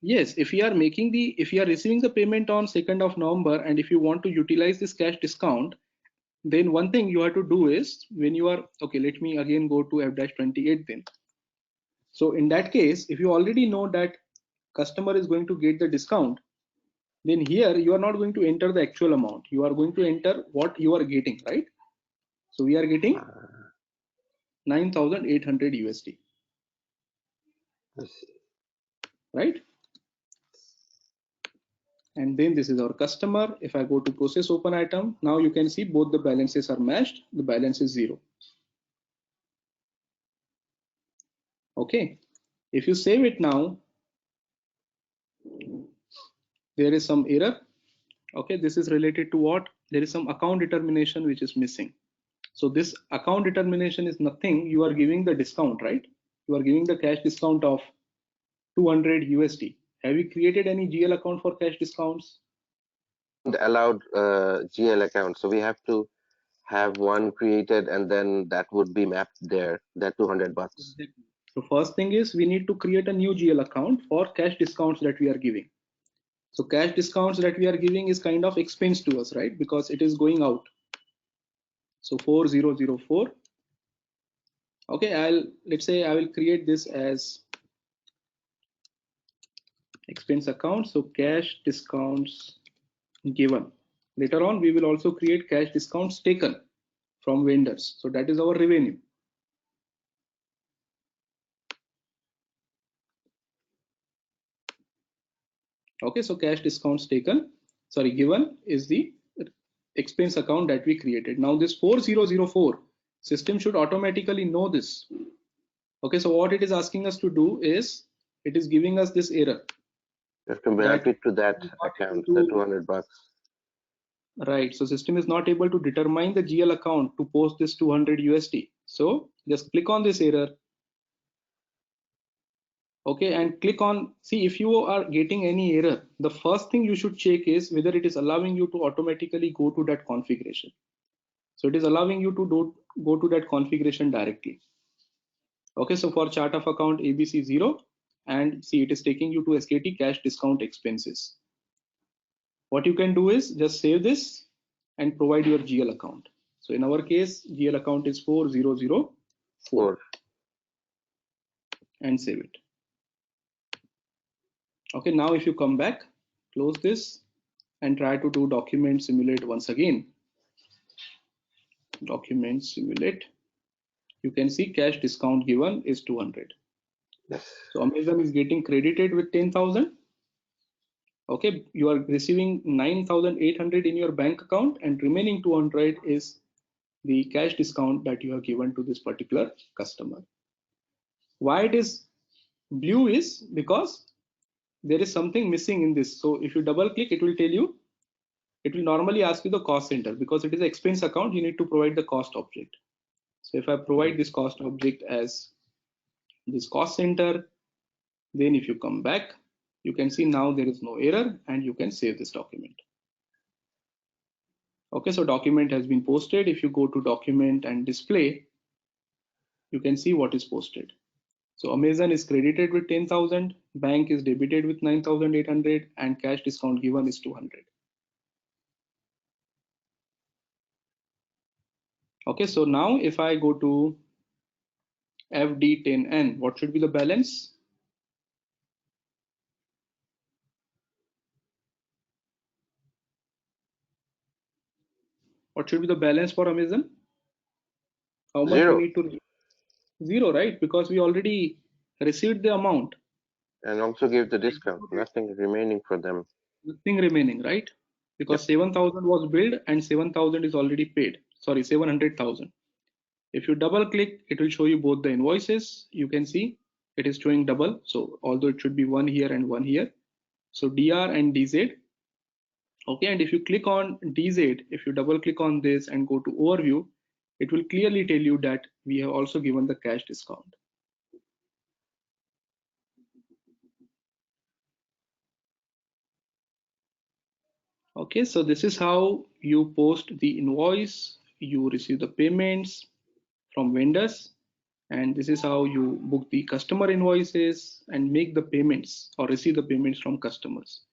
Yes, if you are receiving the payment on 2nd of November, and if you want to utilize this cash discount, then one thing you have to do is, when you are, okay, let me again go to F-28 then. So in that case, if you already know that customer is going to get the discount, then here you are not going to enter the actual amount. You are going to enter what you are getting, right? So we are getting 9,800 USD, right? And then this is our customer. If I go to process open item, now you can see both the balances are matched. The balance is 0. Okay. If you save it now, there is some error. Okay, this is related to what? There is some account determination which is missing. So this account determination is nothing. You are giving the discount, right? You are giving the cash discount of 200 USD. Have you created any GL account for cash discounts? Allowed GL account, so we have to have one created, and then that would be mapped there, that 200 bucks. So first thing is we need to create a new GL account for cash discounts that we are giving. So cash discounts that we are giving is kind of expense to us, right? Because it is going out. So 4004. Okay, let's say I will create this as expense account. So cash discounts given. Later on, we will also create cash discounts taken from vendors. So that is our revenue. Okay, so cash discounts taken, sorry, given is the expense account that we created. Now this 4004 system should automatically know this. Okay, so what it is asking us to do is, it is giving us this error. You have to map it to that account, the 200 bucks. Right, so system is not able to determine the GL account to post this 200 USD. So just click on this error. Okay, and click on, see if you are getting any error, the first thing you should check is whether it is allowing you to automatically go to that configuration. So it is allowing you to go to that configuration directly. Okay, so for chart of account ABC 0, and see it is taking you to SKT cash discount expenses. What you can do is just save this and provide your GL account. So in our case, GL account is 4004 and save it. Okay, now if you come back, close this and try to do document simulate once again. Document simulate. You can see cash discount given is 200. Yes. So Amazon is getting credited with 10,000. Okay, you are receiving 9,800 in your bank account, and remaining 200 is the cash discount that you have given to this particular customer. Why it is blue is because there is something missing in this. So if you double click, it will tell you, it will normally ask you the cost center, because it is an expense account, you need to provide the cost object. So if I provide this cost object as this cost center. Then if you come back, you can see now there is no error and you can save this document. Okay, so document has been posted. If you go to document and display, you can see what is posted. So Amazon is credited with 10,000, bank is debited with 9,800 and cash discount given is 200. Okay, so now if I go to FD10N, what should be the balance? What should be the balance for Amazon? How much Zero. we need to? Zero, right? Because we already received the amount. And also give the discount. Nothing remaining for them. Nothing remaining, right? Because 7,000 was billed and 7,000 is already paid. Sorry, 700,000. If you double click, it will show you both the invoices. You can see it is showing double. So although it should be one here and one here. So DR and DZ. Okay, and if you click on DZ, if you double click on this and go to overview, it will clearly tell you that we have also given the cash discount. Okay, so this is how you post the invoice, you receive the payments from vendors, and this is how you book the customer invoices and make the payments or receive the payments from customers.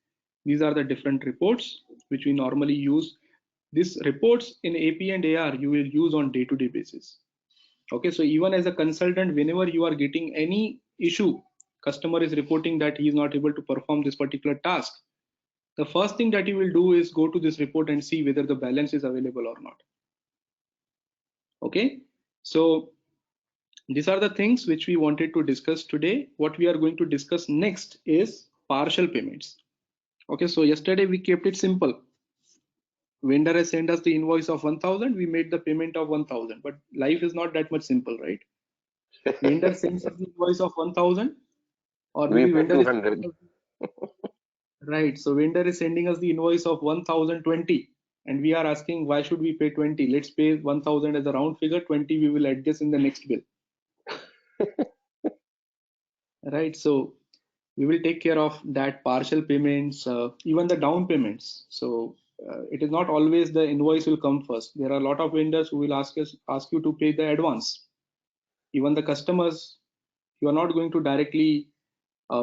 These are the different reports which we normally use. These reports in AP and AR you will use on day-to-day basis. Okay, so even as a consultant, whenever you are getting any issue, customer is reporting that he is not able to perform this particular task, the first thing that you will do is go to this report and see whether the balance is available or not. Okay, so these are the things which we wanted to discuss today. What we are going to discuss next is partial payments. Okay, so yesterday we kept it simple. Vendor has sent us the invoice of 1,000, we made the payment of 1,000, but life is not that much simple, right? Vendor sends us the invoice of 1,000, or We maybe pay vendor is 200. right. So vendor is sending us the invoice of 1,020, and we are asking why should we pay 20? Let's pay 1,000 as a round figure. 20 we will adjust in the next bill. Right. So we will take care of that partial payments, even the down payments. So it is not always the invoice will come first. There are a lot of vendors who will ask you to pay the advance. Even the customers, you are not going to directly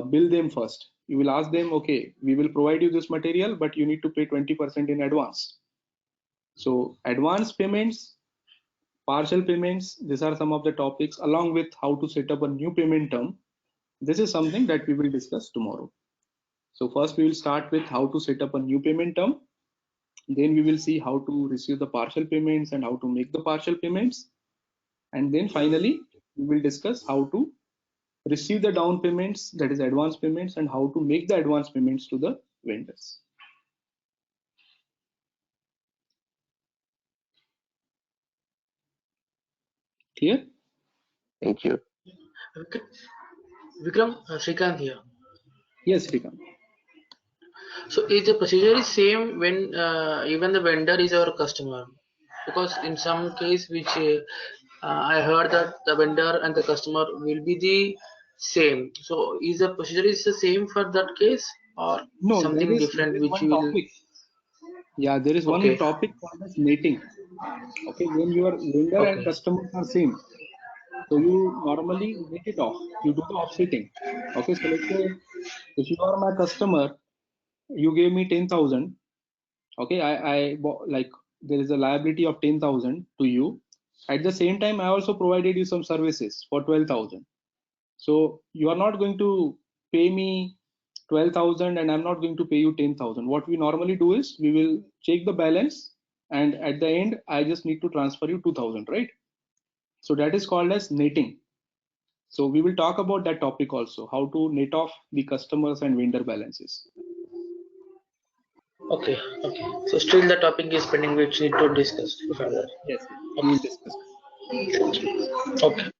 bill them first. You will ask them, okay, we will provide you this material, but you need to pay 20% in advance. So advance payments, partial payments, these are some of the topics, along with how to set up a new payment term. This is something that we will discuss tomorrow. So first we will start with how to set up a new payment term. Then we will see how to receive the partial payments and how to make the partial payments. And then finally, we will discuss how to receive the down payments, that is advance payments, and how to make the advance payments to the vendors. Clear? Thank you. Vikram, Srikanth here. Yes, Srikanth. So is the procedure is same when even the vendor is our customer? Because in some case which I heard that the vendor and the customer will be the same. So is the procedure is the same for that case or No, something different which one you will? topic. Yeah, there is one Okay. topic called as netting. Okay, when your vendor and Okay. customers are same, so you normally net it off. You do the offsetting. Okay, so let's say if you are my customer, you gave me 10,000. Okay, like there is a liability of 10,000 to you. At the same time, I also provided you some services for 12,000. So you are not going to pay me 12,000 and I'm not going to pay you 10,000. What we normally do is we will check the balance and at the end I just need to transfer you 2,000, right? So that is called as netting. So we will talk about that topic also, how to net off the customers and vendor balances. Okay. Okay. So still the topic is pending which need to discuss further. Yes, we will discuss. Okay.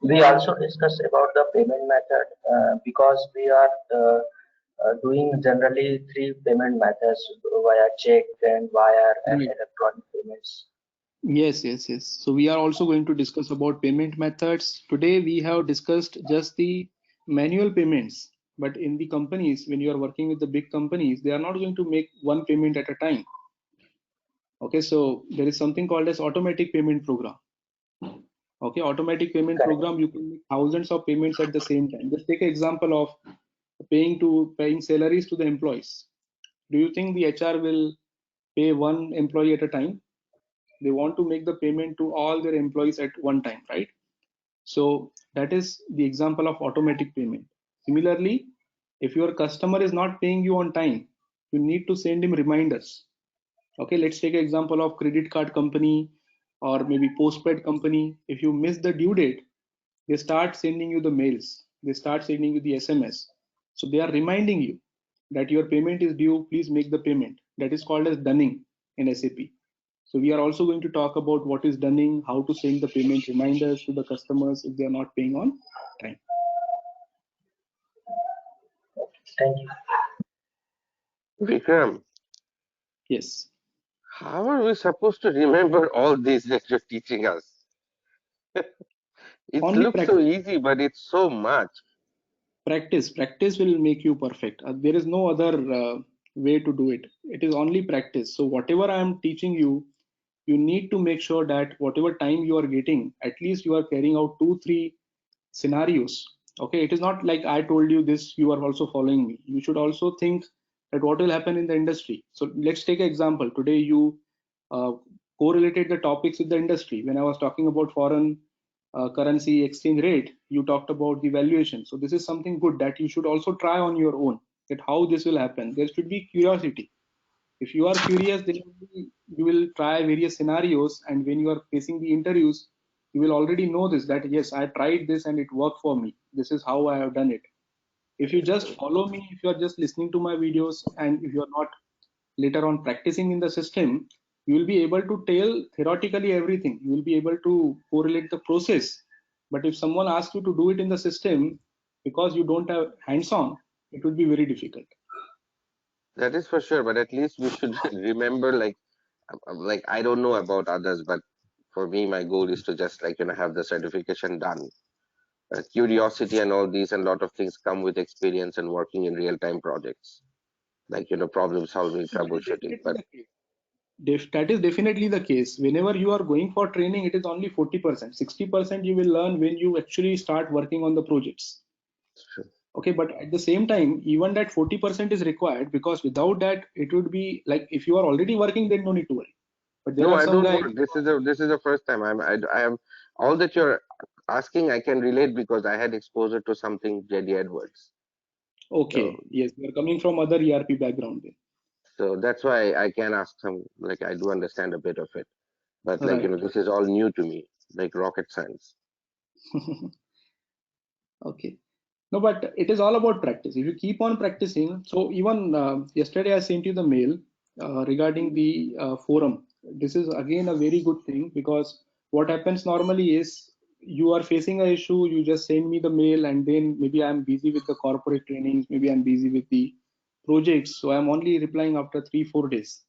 We also discuss about the payment method because we are doing generally 3 payment methods via check and wire and Right. electronic payments. Yes, yes, yes. So we are also going to discuss about payment methods. Today we have discussed just the manual payments, but in the companies, when you are working with the big companies, they are not going to make one payment at a time. Okay, so there is something called as automatic payment program. Okay, automatic payment Correct. program, you can make thousands of payments at the same time. Just take an example of paying salaries to the employees. Do you think the HR will pay one employee at a time? They want to make the payment to all their employees at one time, right? So that is the example of automatic payment. Similarly, if your customer is not paying you on time, you need to send him reminders. Okay, let's take an example of credit card company or maybe postpaid company. If you miss the due date, they start sending you the mails, they start sending you the SMS. So they are reminding you that your payment is due, please make the payment. That is called as dunning in SAP. So we are also going to talk about what is dunning, how to send the payment reminders to the customers if they are not paying on time. Thank you. Vikram, Yes. how are we supposed to remember all these that you're teaching us? It Only looks so practice. easy, but it's so much. Practice will make you perfect. There is no other way to do it. It is only practice. So whatever I am teaching you, you need to make sure that whatever time you are getting, at least you are carrying out 2-3 scenarios. Okay, it is not like I told you this, you are also following me. You should also think that what will happen in the industry. So let's take an example. Today you uh, correlated the topics with the industry. When I was talking about foreign currency exchange rate, you talked about the valuation. So this is something good that you should also try on your own, that how this will happen. There should be curiosity. If you are curious, then you will try various scenarios, and when you are facing the interviews, you will already know this, that yes, I tried this and it worked for me. This is how I have done it. If you just follow me, if you are just listening to my videos, and if you are not later on practicing in the system, you will be able to tell theoretically everything. You will be able to correlate the process. But if someone asks you to do it in the system, because you don't have hands-on, it would be very difficult. That is for sure, but at least we should remember, like I don't know about others, but for me, my goal is to just have the certification done. Curiosity and all these and a lot of things come with experience and working in real-time projects, like problem solving, So that is troubleshooting. definitely But the case. That is definitely the case. Whenever you are going for training, it is only 40%. 60% you will learn when you actually start working on the projects. Okay, but at the same time, even that 40% is required, because without that, it would be like if you are already working, then no need to worry. But there no, are I some don't guys. work. This is the first time I am all that you're asking. I can relate because I had exposure to something JD Edwards. So Okay, yes, we are coming from other ERP background. Then. so that's why I can ask some. Like I do understand a bit of it, but Right. this is all new to me, like rocket science. Okay. No, but it is all about practice. If you keep on practicing, so even yesterday I sent you the mail regarding the forum. This is again a very good thing, because what happens normally is you are facing an issue, you just send me the mail, and then maybe I'm busy with the corporate trainings, maybe I'm busy with the projects, so I'm only replying after 3-4 days.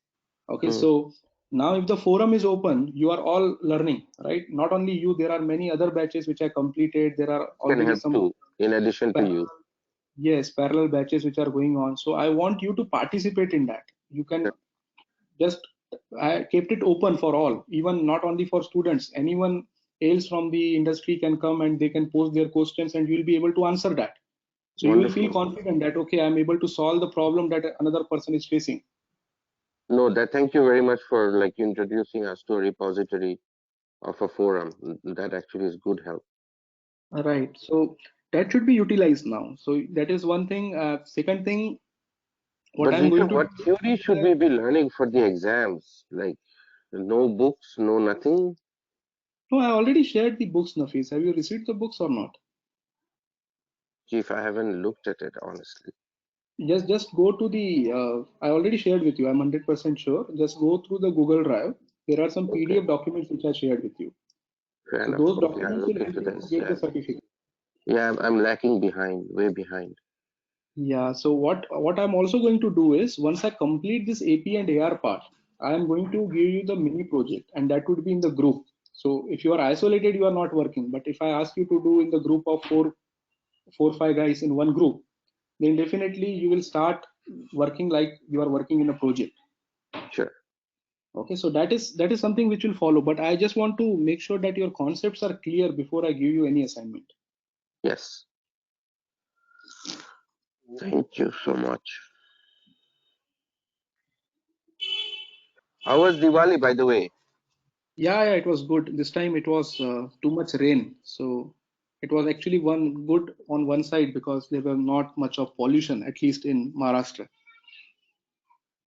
Okay, Hmm. so now if the forum is open, you are all learning, right? Not only you, there are many other batches which are completed. There are Can already help some too, in addition to you. yes, parallel batches which are going on. So I want you to participate in that. You can just, I kept it open for all, even not only for students. Anyone else from the industry can come and they can post their questions, and you will be able to answer that. So you will feel Wonderful. confident that okay, I'm able to solve the problem that another person is facing. No, that thank you very much for introducing us to a repository of a forum. That actually is good help. Right. So that should be utilized now. So that is one thing. Second thing, what But I'm going Vikram, to what do theory should is, we be learning for the exams? Like no books, no nothing? no, I already shared the books, Nafis. Have you received the books or not? Chief, I haven't looked at it honestly. Just go to the I already shared with you. I'm 100% sure. Just go through the Google Drive. There are some Okay, PDF documents which I shared with you. fair So enough. those Okay, I'll documents look will help into you to this. get Yeah, the certificate. yeah, I'm lacking behind, way behind. Yeah. So what I'm also going to do is, once I complete this AP and AR part, I am going to give you the mini project, and that would be in the group. So if you are isolated, you are not working. But if I ask you to do in the group of four, 5 guys in one group, then definitely you will start working like you are working in a project. Sure. Okay, so that is something which will follow. But I just want to make sure that your concepts are clear before I give you any assignment. Yes. Thank you so much. How was Diwali, by the way? Yeah, it was good. This time it was too much rain, so it was actually one good on one side because there was not much of pollution, at least in Maharashtra.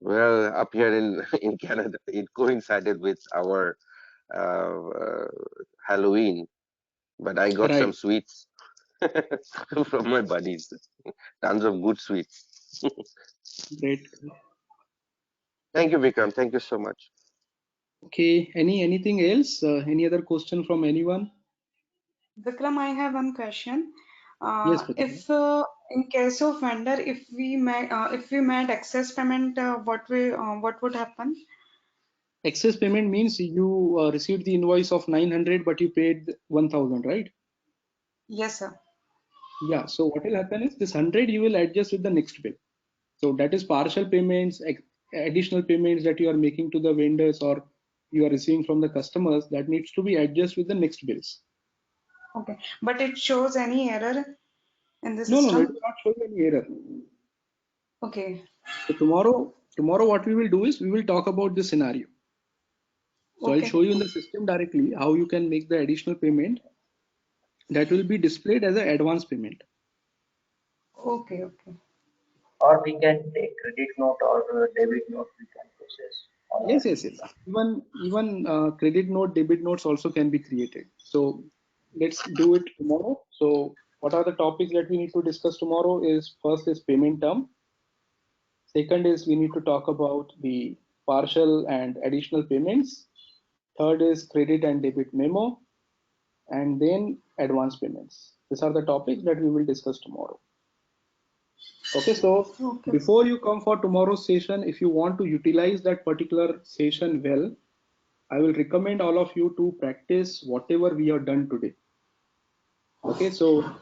Well, up here in in Canada, it coincided with our Halloween, but I got some Right. sweets from my buddies. Tons of good sweets. Great. Thank you, Vikram. Thank you so much. Okay. Anything else? Any other question from anyone? Vikram, I have one question. Yes, Pratima. If in case of vendor, if we made excess payment, what would happen? Excess payment means you received the invoice of 900, but you paid 1000, right? Yes, sir. Yeah. So what will happen is this 100 you will adjust with the next bill. So that is partial payments, additional payments that you are making to the vendors or you are receiving from the customers that needs to be adjusted with the next bills. Okay, but it shows any error in the No, it system? will not show you any error. Okay. So tomorrow what we will do is we will talk about this scenario. So I'll Okay. show you in the system directly how you can make the additional payment that will be displayed as an advance payment. Okay. Okay. Or we can take credit note or debit note we can process. Yes. Even credit note, debit notes also can be created. So let's do it tomorrow. So what are the topics that we need to discuss tomorrow is first is payment term. Second is we need to talk about the partial and additional payments. Third is credit and debit memo, and then advance payments. These are the topics that we will discuss tomorrow. Okay, so Okay. before you come for tomorrow's session, if you want to utilize that particular session well, I will recommend all of you to practice whatever we have done today. Okay, so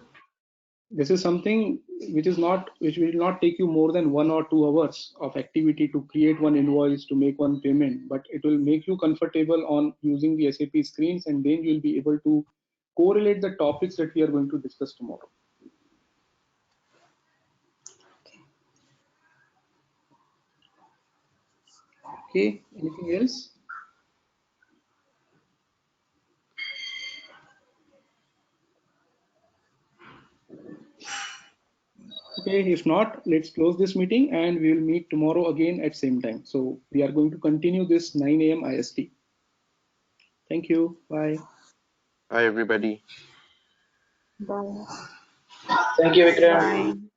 this is something which will not take you more than 1 or 2 hours of activity to create one invoice, to make one payment, but it will make you comfortable on using the SAP screens, and then you'll be able to correlate the topics that we are going to discuss tomorrow. Okay, anything else? Okay, if not, let's close this meeting and we will meet tomorrow again at same time. So we are going to continue this 9 a.m. IST. Thank you. Bye. Bye, everybody. Bye. Thank you, Vikram. Bye.